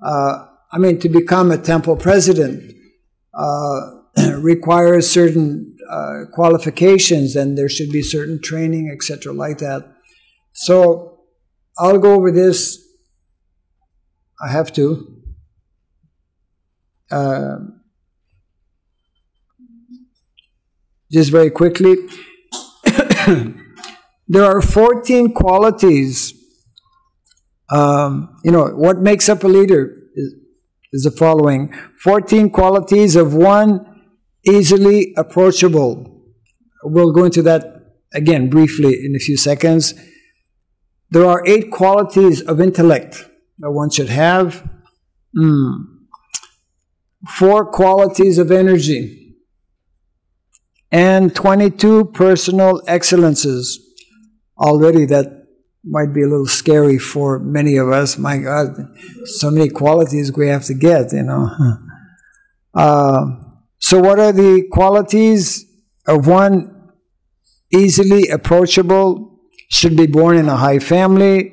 I mean, to become a temple president requires certain qualifications, and there should be certain training, etc., like that. So I'll go over this. I have to. Just very quickly. There are 14 qualities. You know, what makes up a leader is the following. 14 qualities of one easily approachable. We'll go into that again briefly in a few seconds. There are 8 qualities of intellect that one should have. 4 qualities of energy. And 22 personal excellences. Already that might be a little scary for many of us. My God, so many qualities we have to get, you know. So what are the qualities of one easily approachable? Should be born in a high family,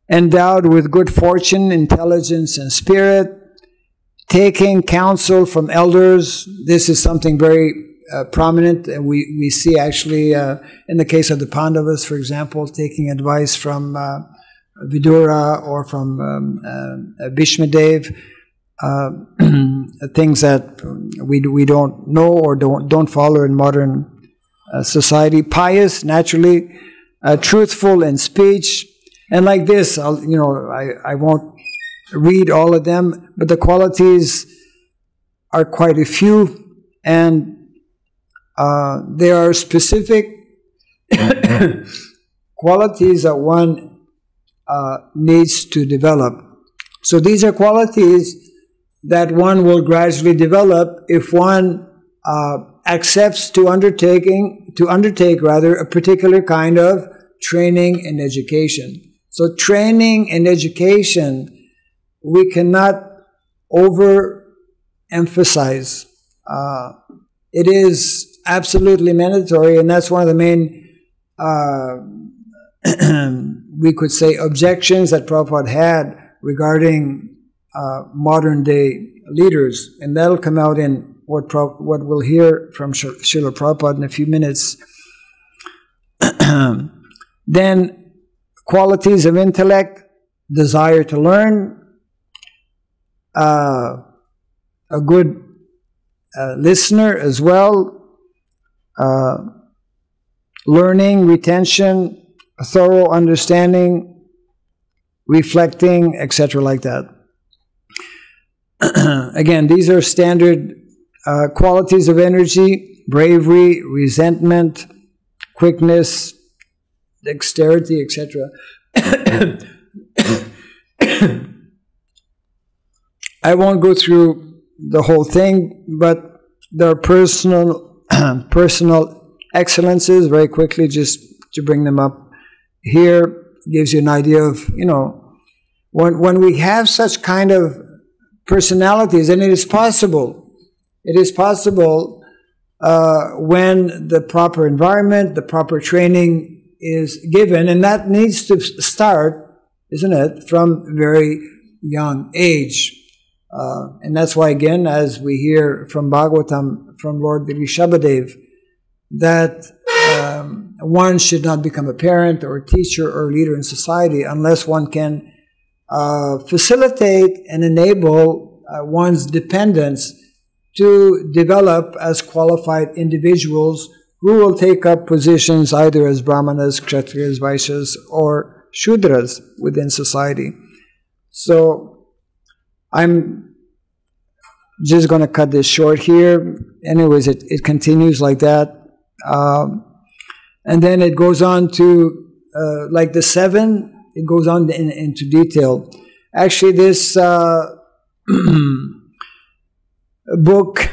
endowed with good fortune, intelligence, and spirit, taking counsel from elders. This is something very prominent, and we see actually in the case of the Pandavas, for example, taking advice from Vidura or from Bhishmadev, things that we don't know or don't follow in modern society. Pious, naturally, truthful in speech, and like this, I won't read all of them, but the qualities are quite a few, and there are specific qualities that one needs to develop. So these are qualities that one will gradually develop if one accepts to undertake a particular kind of training and education. So training and education, we cannot overemphasize. It is absolutely mandatory, and that's one of the main, we could say, objections that Prabhupada had regarding modern day leaders, and that'll come out in what we'll hear from Srila Prabhupada in a few minutes. Then, qualities of intellect, desire to learn, a good listener as well, learning, retention, thorough understanding, reflecting, etc. like that. Again, these are standard qualities of energy: bravery, resentment, quickness, dexterity, etc. I won't go through the whole thing, but there are personal excellences, very quickly, just to bring them up here. Gives you an idea of, you know, when we have such kind of personalities, and it is possible when the proper environment, the proper training is given, and that needs to start, isn't it, from very young age. And that's why, again, as we hear from Bhagavatam, from Lord Rishabhadev, that one should not become a parent or a teacher or a leader in society unless one can facilitate and enable one's dependents to develop as qualified individuals who will take up positions either as Brahmanas, Kshatriyas, Vaishyas, or Shudras within society. So I'm just going to cut this short here. Anyways, it continues like that. And then it goes on to, like the 7, it goes on into detail. Actually, this book,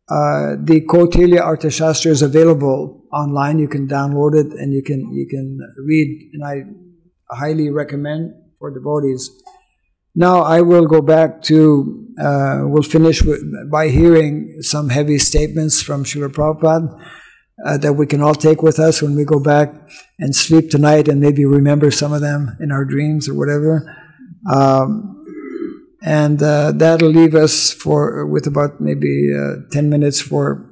the Kautilya Arthashastra, is available online. You can download it and you can read, and I highly recommend for devotees. Now I will go back to, we'll finish by hearing some heavy statements from Srila Prabhupada that we can all take with us when we go back and sleep tonight, and maybe remember some of them in our dreams or whatever. And that'll leave us with about maybe 10 minutes for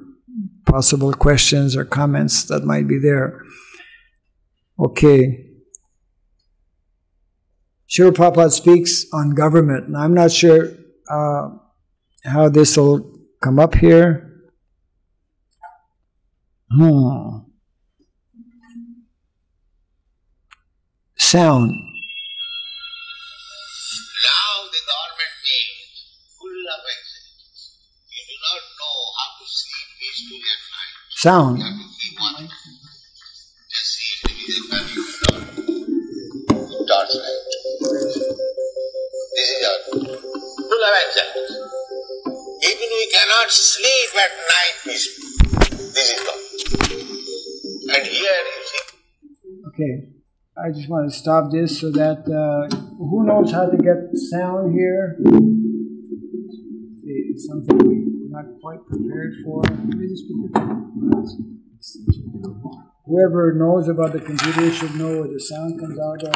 possible questions or comments that might be there. Okay. Srila Prabhupada speaks on government. Now, I'm not sure how this will come up here. Sound. Now the government means full of anxieties. You do not know how to sleep peacefully at night. Sound. You have to keep watching. Just see individual family torchlight. This is our full of anxieties. Even we cannot sleep at night peacefully. This is God. And here you see. Okay. I just want to stop this so that who knows how to get sound here? It's something we're not quite prepared for. Whoever knows about the computer should know where the sound comes out of.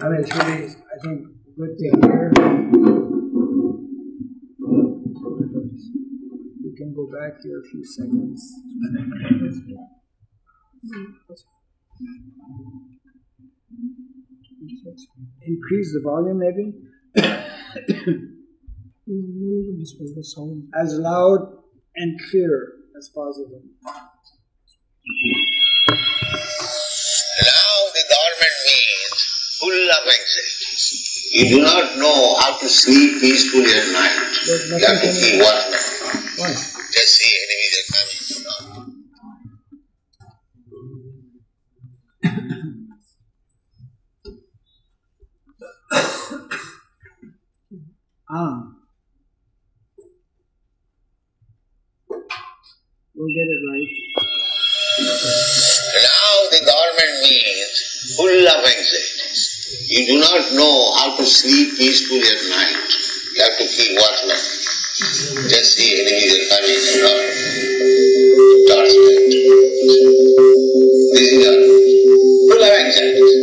I mean, it's really, I think, good to hear. We can go back here a few seconds. Increase the volume, maybe. As loud and clear as possible. Now the government means full of anxieties. You do not know how to sleep peacefully at night. You have to keep watching. Why? Just see enemies are coming. We'll get it right. Now the government means full of anxieties. You do not know how to sleep peacefully at night. You have to keep watchman. Just see enemies are coming from torchlight. This is our full of anxieties.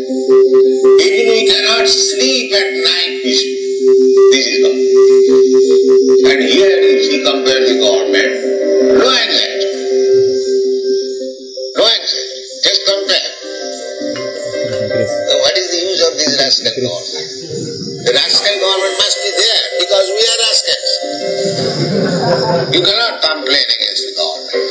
Even we cannot sleep at night peacefully. This is God. And here you see, compare the government, no anxiety. No anxiety. Just compare. So what is the use of this rascal government? The rascal government must be there because we are rascals. You cannot complain against the government.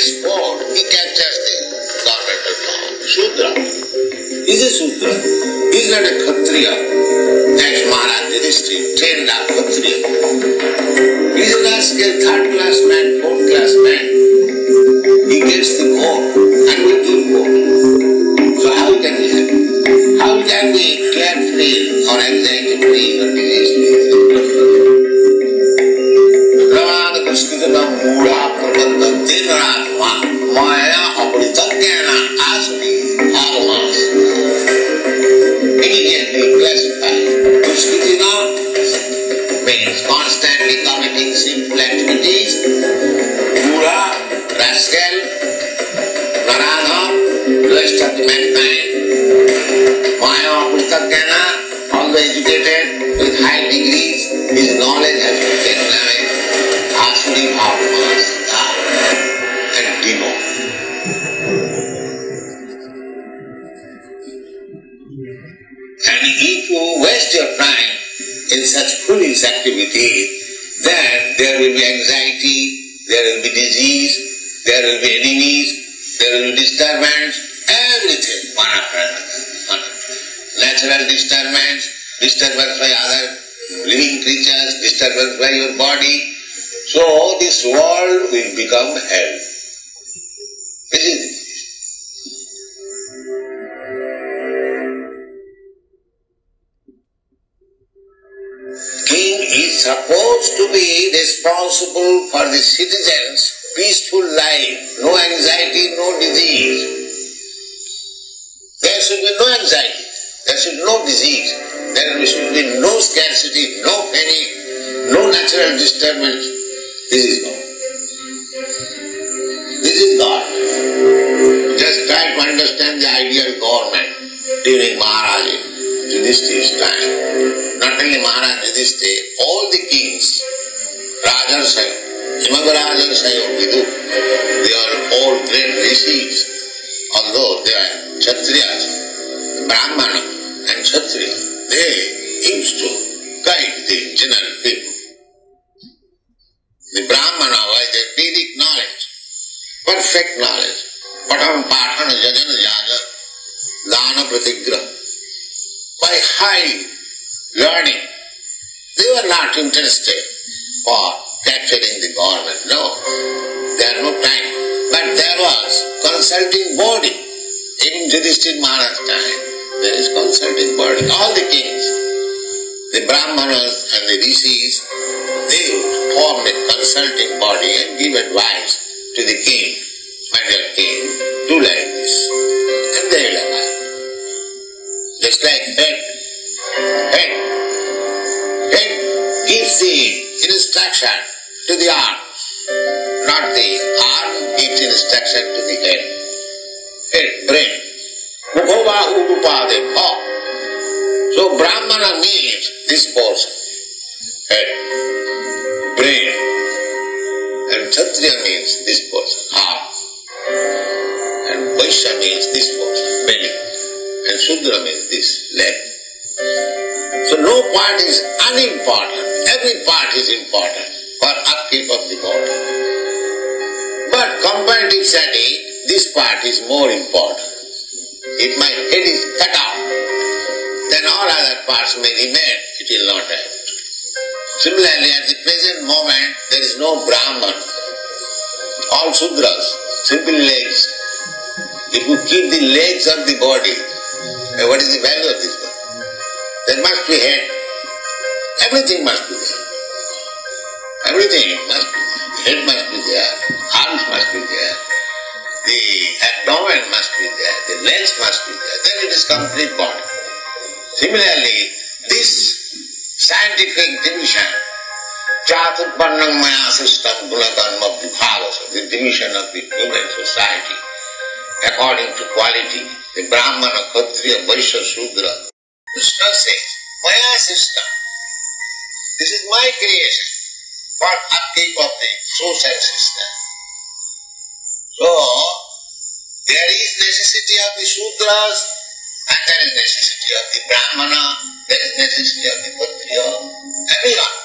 sport, he captures the governmental power. Shudra. He's a Shudra. He's not a Kshatriya. That's Maharaj Yudhishthira, trained up Kshatriya. He's a large-scale third-class man, fourth-class man. He gets the vote and will give vote. So how can we have? How can we carefree or anxiety-free or disease-free? Ramana Krishna Mura Prabandha Dinratma Maya Apritagana Asuni Almas. Immediately classified. Krishna means constantly committing sinful activities. Mura, rascal, Narana, lowest of the mankind. Maya Apritagana, always educated with high degrees, his knowledge has been taken away. Asuri Bhavamas and demon. And if you waste your time in such foolish activity, then there will be anxiety, there will be disease, there will be enemies, there will be disturbance, everything, one after another. Natural disturbance, disturbance by other living creatures, disturbance by your body. So this world will become hell. This is it. King is supposed to be responsible for the citizens' peaceful life, no anxiety, no disease. There should be no anxiety, there should be no disease, there should be no scarcity, no famine, no natural disturbance. This is God. This is God. Just try to understand the ideal government during Maharaj Yudhishthira's time. Not only Maharaj Yudhishthira, all the kings, Rajarsayo, Himagarajarsayo, Vidu, they are all great rishis, although they are Kshatriyas, Brahmana and Kshatriya. They used to guide the general people. The Brahmana was the Vedic knowledge, perfect knowledge. Patam Patana Jajana Jaja Dana Pratigra. By high learning, they were not interested for capturing the government. No, they had no time. But there was consulting body. In Yudhishthira Maharaj's time, there is consulting body. All the kings, the Brahmanas and the rishis, they would form a consulting body and give advice to the king. My dear king, do like this. And they will abide. Just like head gives the instruction to the arm, not the arm gives instruction to the head. Head, brain. Mukhobahu upade, oh. So Brahmana means this portion, head, brain, and Kshatriya means this portion, heart, and Vaishya means this portion, belly, and Shudra means this, leg. So no part is unimportant, every part is important for upkeep of the body. But comparative setting, this part is more important. If my head is cut off, then all other parts may remain, it will not have. Similarly, at the present moment, there is no Brahman. All Sudras, simple legs. If you keep the legs of the body, what is the value of this body? There must be head. Everything must be there. Everything must be there. The head must be there. Arms must be there. The abdomen must be there. The legs must be there. Then it is complete body. Similarly, this scientific division, Chaturpannam Maya System Gunakarma Vibhavasa, the division of the human society, according to quality, the Brahmana, Kshatriya, Vaishya, Shudra. Krishna says, Maya System, this is my creation for upkeep of the social system. So, there is necessity of the Shudras, and there is necessity of the Brahmana, there is necessity of the Kshatriya. Everyone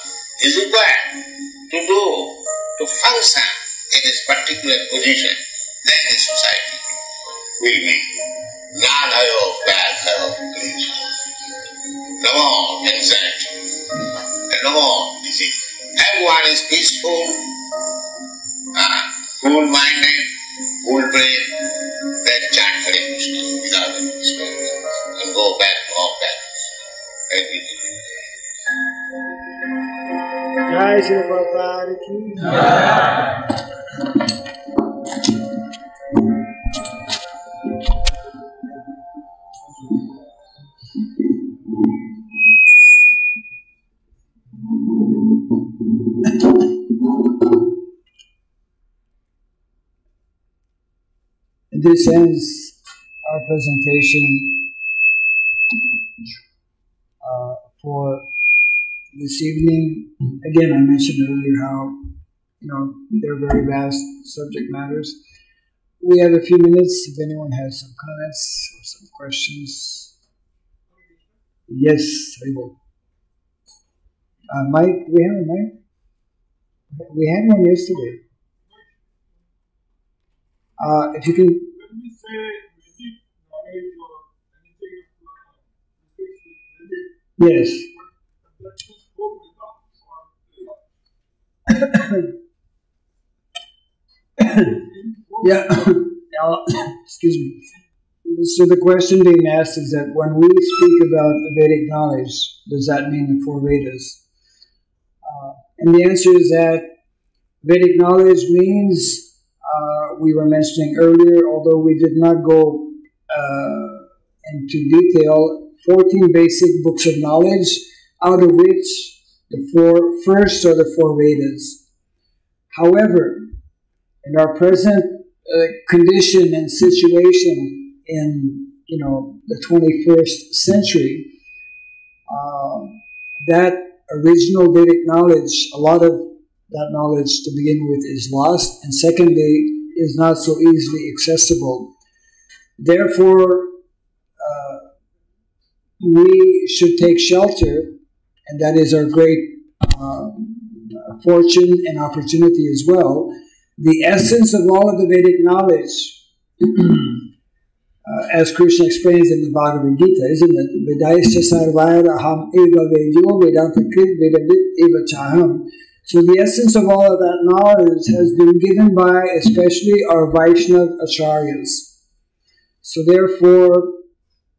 is required to function in this particular position then the society will be Nadayo Bhakti Krishna. No more anxiety, no more disease. Everyone is peaceful, cool-minded, cool brain, then chant Hare Krishna without any disturbance and go back to our practice. Thank you. Jai Shri Prabhupada ki This ends our presentation for this evening. Again, I mentioned earlier how, they're very vast subject matters. We have a few minutes if anyone has some comments or some questions. Yes, Haribo. Mike, do we have a mic? We had one yesterday. If you can. When we say Vedic knowledge or anything of Vedic, Yes. that just go without. Yeah. Excuse me. So the question being asked is that when we speak about Vedic knowledge, does that mean the four Vedas? And the answer is that Vedic knowledge means, we were mentioning earlier, although we did not go into detail, 14 basic books of knowledge, out of which the four first are the four Vedas. However, in our present condition and situation in the 21st century, that original Vedic knowledge, a lot of that knowledge to begin with is lost, and secondly, is not so easily accessible. Therefore, we should take shelter, and that is our great fortune and opportunity as well. The essence of all of the Vedic knowledge, as Krishna explains in the Bhagavad Gita, isn't it? Vedaischa sarvayara aham eva vedyo vedanta krit vedavit eva chaham. So the essence of all of that knowledge has been given by especially our Vaishnava Acharyas. So therefore,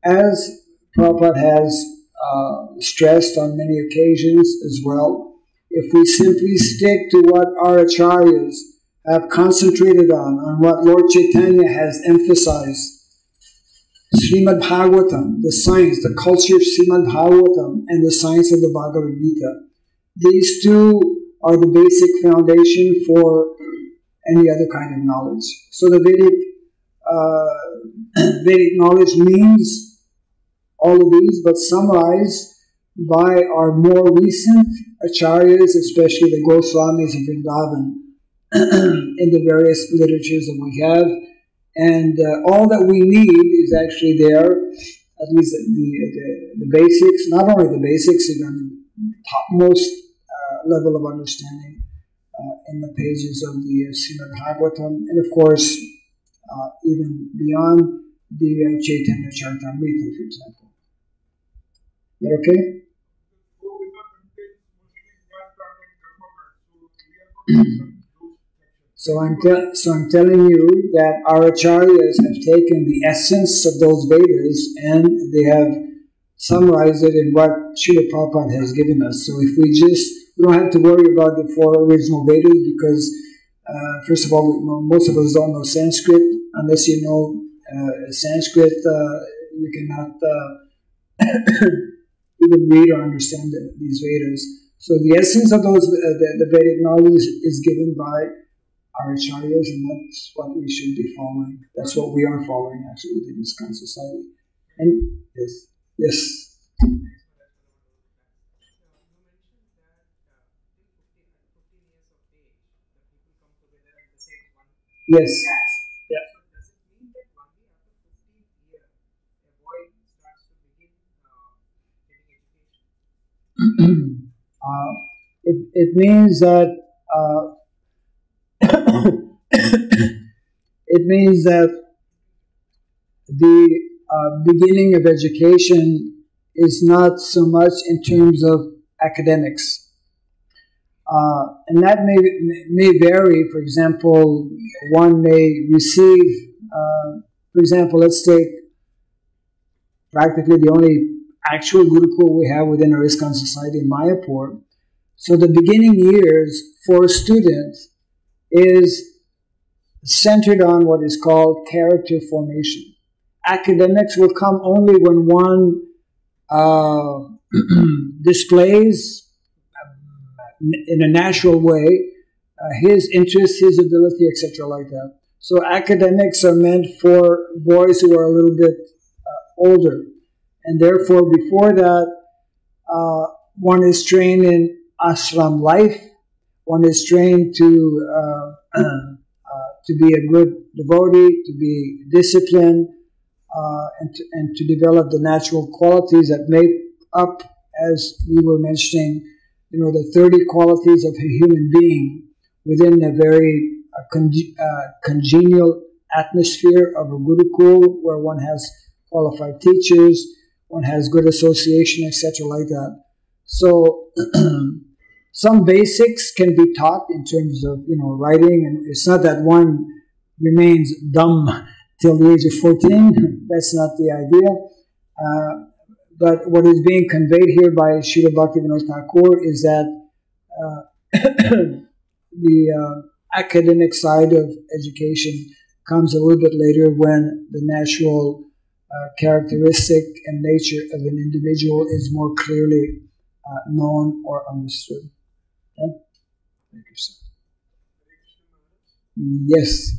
as Prabhupada has stressed on many occasions as well, if we simply stick to what our Acharyas have concentrated on what Lord Chaitanya has emphasized, Srimad Bhagavatam, the science, the culture of Srimad Bhagavatam, and the science of the Bhagavad Gita, these two are the basic foundation for any other kind of knowledge. So the Vedic knowledge means all of these, but summarized by our more recent acharyas, especially the Goswamis of Vrindavan, in the various literatures that we have. And all that we need is actually there, at least the basics, not only the basics, even the topmost level of understanding in the pages of the Srimad Bhagavatam, and of course, even beyond the Chaitanya Charitamrita, for example. Is that okay? So I'm telling you that our acharyas have taken the essence of those Vedas and they have summarized it in what Srila Prabhupada has given us. So if we don't have to worry about the four original Vedas because, first of all, most of us don't know Sanskrit. Unless you know Sanskrit, you cannot even read or understand these Vedas. So the essence of those, the Vedic knowledge is given by our acharyas, and that's what we should be following. That's what we are following actually within ISKCON society. And yes. Yes. Yeah. It means that it means that the beginning of education is not so much in terms of academics. And that may vary. For example, one may receive, for example, let's take practically the only actual Gurukul we have within our ISKCON society in Mayapur. So the beginning years for a student is centered on what is called character formation. Academics will come only when one displays in a natural way his interest, his ability, etc. like that. So academics are meant for boys who are a little bit older. And therefore, before that, one is trained in ashram life. One is trained to be a good devotee, to be disciplined, and to develop the natural qualities that make up, as we were mentioning, the 30 qualities of a human being within a very congenial atmosphere of a Gurukul, where one has qualified teachers, one has good association, etc. like that. So some basics can be taught in terms of writing, and it's not that one remains dumb till the age of 14. That's not the idea. But what is being conveyed here by Srila Bhaktivinoda Thakur is that the academic side of education comes a little bit later, when the natural characteristic and nature of an individual is more clearly known or understood. Yeah? Thank you, sir. Yes.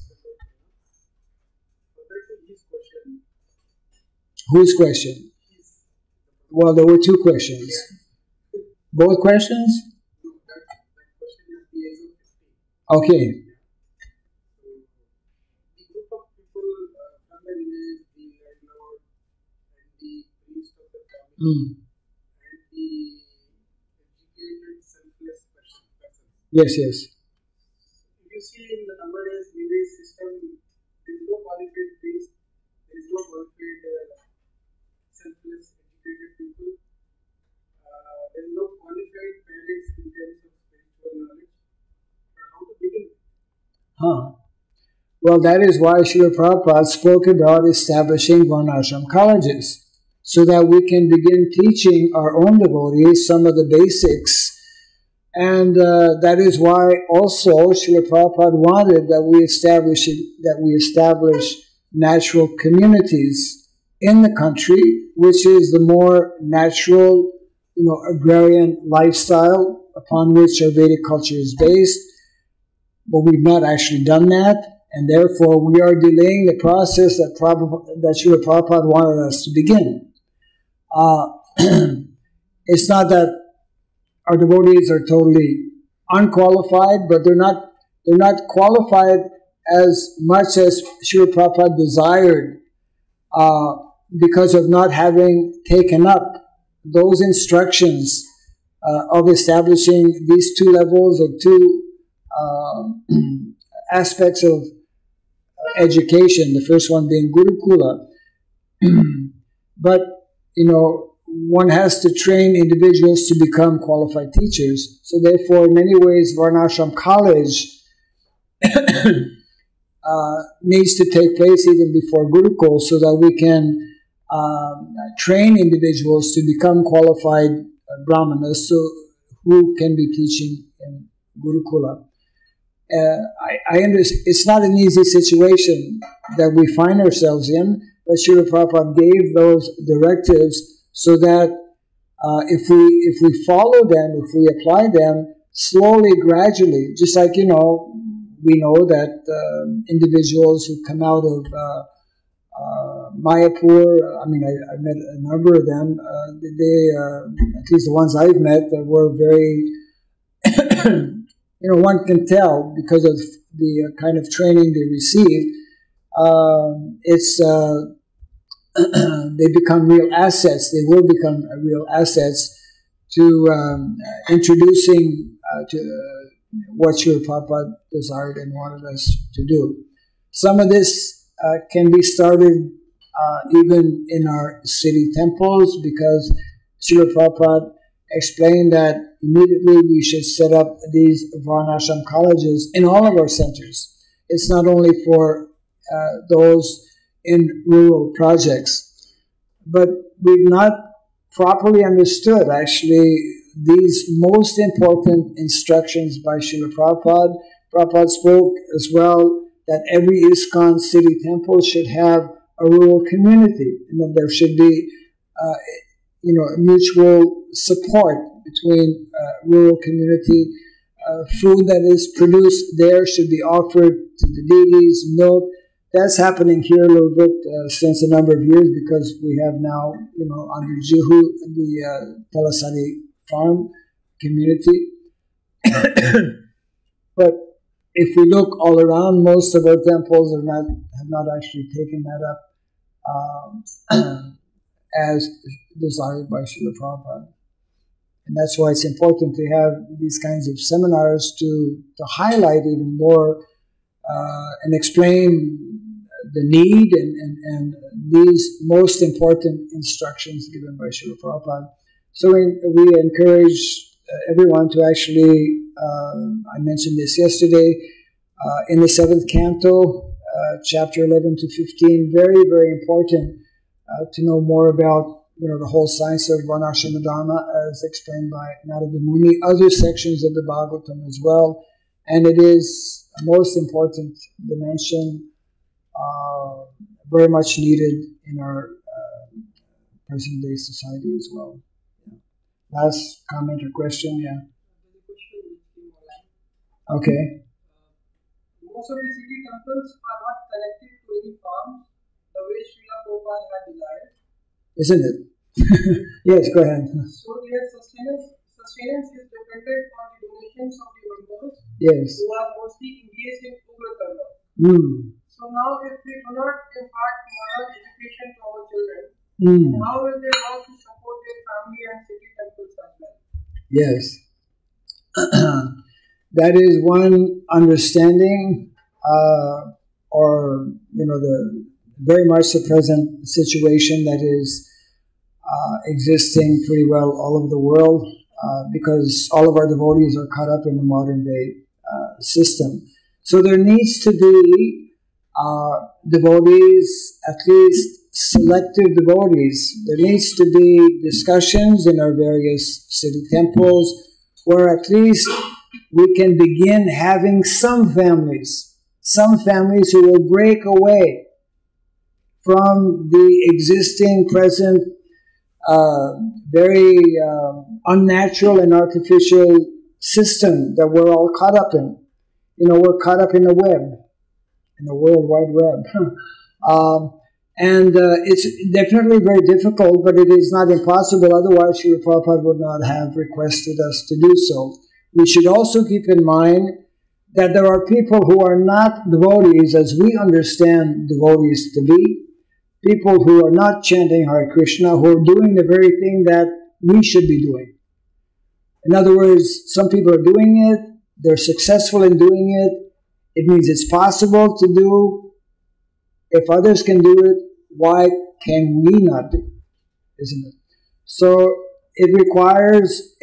Whose question? Well, there were two questions. Both questions? Okay. And the educated, selfless person. Yes, yes. If you see in the nowadays village system, there is no qualified priest, there is no qualified selfless, educated people, there is no qualified parents in terms of spiritual knowledge. But how to begin? Well, that is why Srila Prabhupada spoke about establishing Varnashram colleges, so that we can begin teaching our own devotees some of the basics. And that is why also Srila Prabhupada wanted that we establish natural communities in the country, which is the more natural, agrarian lifestyle upon which our Vedic culture is based. But we've not actually done that, and therefore we are delaying the process that Srila Prabhupada wanted us to begin. It's not that our devotees are totally unqualified, but they're not qualified as much as Srila Prabhupada desired, because of not having taken up those instructions of establishing these two levels or two aspects of education. The first one being Gurukula, but one has to train individuals to become qualified teachers. So therefore, in many ways, Varnashram College needs to take place even before Gurukul, so that we can train individuals to become qualified Brahmanas, who can be teaching in Gurukula. I understand it's not an easy situation that we find ourselves in, but Srila Prabhupada gave those directives so that if we follow them, if we apply them slowly, gradually, just like, we know that individuals who come out of Mayapur, I met a number of them, at least the ones I've met, were very, one can tell because of the kind of training they received, they become real assets. They will become real assets to introducing to what Srila Prabhupada desired and wanted us to do. Some of this can be started even in our city temples, because Srila Prabhupada explained that immediately we should set up these Varnashram colleges in all of our centers. It's not only for those in rural projects, but we've not properly understood actually these most important instructions by Srila Prabhupada. Prabhupada spoke as well that every ISKCON city temple should have a rural community, and that there should be mutual support between rural community. Food that is produced there should be offered to the deities, milk. That's happening here a little bit since a number of years, because we have now, under Juhu, the Talasari farm community. But if we look all around, most of our temples have not actually taken that up as desired by Srila Prabhupada. And that's why it's important to have these kinds of seminars to highlight even more and explain the need and these most important instructions given by Srila Prabhupada. So we encourage everyone to actually, I mentioned this yesterday, in the 7th canto, chapter 11 to 15, very, very important to know more about the whole science of Varnashrama Dharma as explained by Narada Muni, other sections of the Bhagavatam as well. And it is a most important dimension, very much needed in our present-day society as well. Yeah. Last comment or question? Yeah. Okay. Most of the city temples are not connected to any farms the way Srila Prabhupada had desired. Isn't it? Yes, go ahead. So their sustenance is dependent on the donations of the members, yes, who are mostly engaged in Ugra Karma. So now if we do not impart moral education to our children, how will they want to support their family and city temples as well? Yes. That is one understanding, or the very much the present situation that is existing pretty well all over the world, because all of our devotees are caught up in the modern day system. So there needs to be devotees, at least selective devotees. There needs to be discussions in our various city temples where at least we can begin having some families who will break away from the existing present very unnatural and artificial system that we're all caught up in. We're caught up in the web, in the World Wide Web. And it's definitely very difficult, but it is not impossible. Otherwise, Srila Prabhupada would not have requested us to do so. We should also keep in mind that there are people who are not devotees as we understand devotees to be, people who are not chanting Hare Krishna, who are doing the very thing that we should be doing. In other words, some people are doing it, they're successful in doing it, it means it's possible to do. If others can do it, why can we not do it? Isn't it? So it requires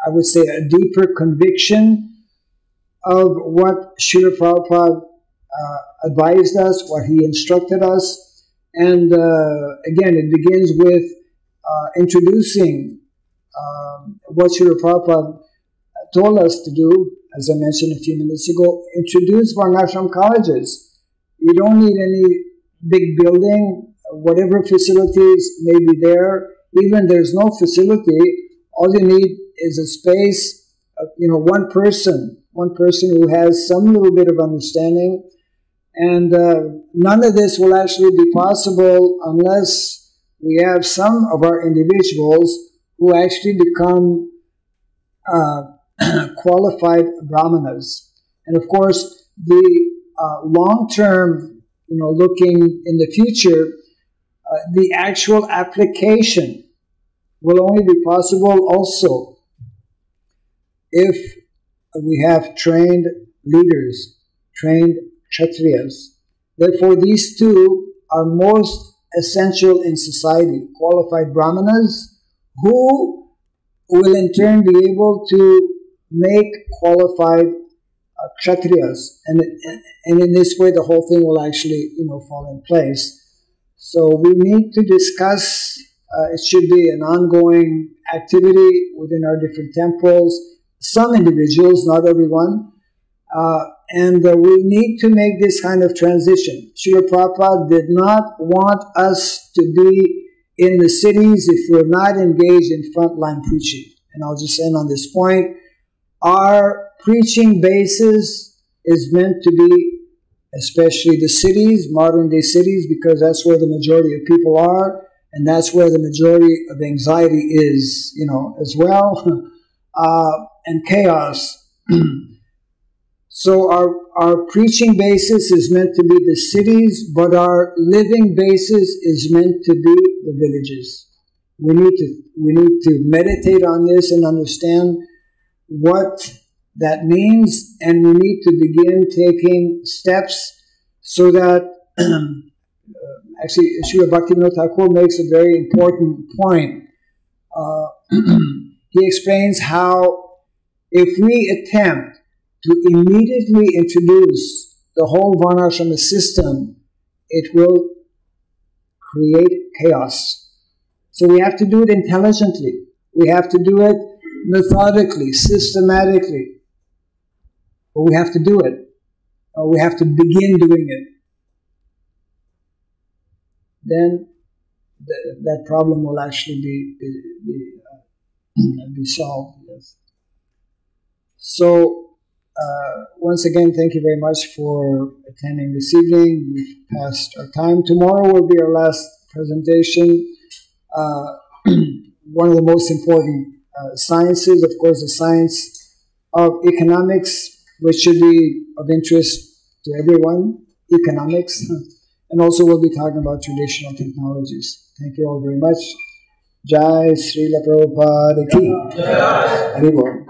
I would say, a deeper conviction of what Srila Prabhupada advised us, what he instructed us. And again, it begins with introducing what Srila Prabhupada told us to do, as I mentioned a few minutes ago, introduce Varnashram colleges. You don't need any big building, whatever facilities may be there. Even there's no facility, all you need is a space, one person who has some little bit of understanding. And none of this will actually be possible unless we have some of our individuals who actually become qualified brahmanas. And of course, the long-term, looking in the future, the actual application will only be possible also if we have trained leaders, trained Kshatriyas. Therefore, these two are most essential in society. Qualified Brahmanas who will in turn be able to make qualified Kshatriyas. And in this way, the whole thing will actually, fall in place. So we need to discuss, it should be an ongoing activity within our different temples. Some individuals, not everyone, and we need to make this kind of transition. Srila Prabhupada did not want us to be in the cities if we're not engaged in frontline preaching. And I'll just end on this point. Our preaching basis is meant to be, especially the cities, modern day cities, because that's where the majority of people are, and that's where the majority of anxiety is, as well, and chaos. So our preaching basis is meant to be the cities, but our living basis is meant to be the villages. We need to meditate on this and understand what that means, and we need to begin taking steps so that actually Srila Bhaktivinoda Thakur makes a very important point. He explains how if we attempt to immediately introduce the whole Varnashrama system, it will create chaos. So we have to do it intelligently. We have to do it methodically, systematically. But we have to do it. We have to begin doing it. Then that problem will actually be solved. Yes. So once again, thank you very much for attending this evening. We've passed our time. Tomorrow will be our last presentation. One of the most important sciences, of course, the science of economics, which should be of interest to everyone, economics. And also we'll be talking about traditional technologies. Thank you all very much. Jai Srila Prabhupada Ki. Hare Bol.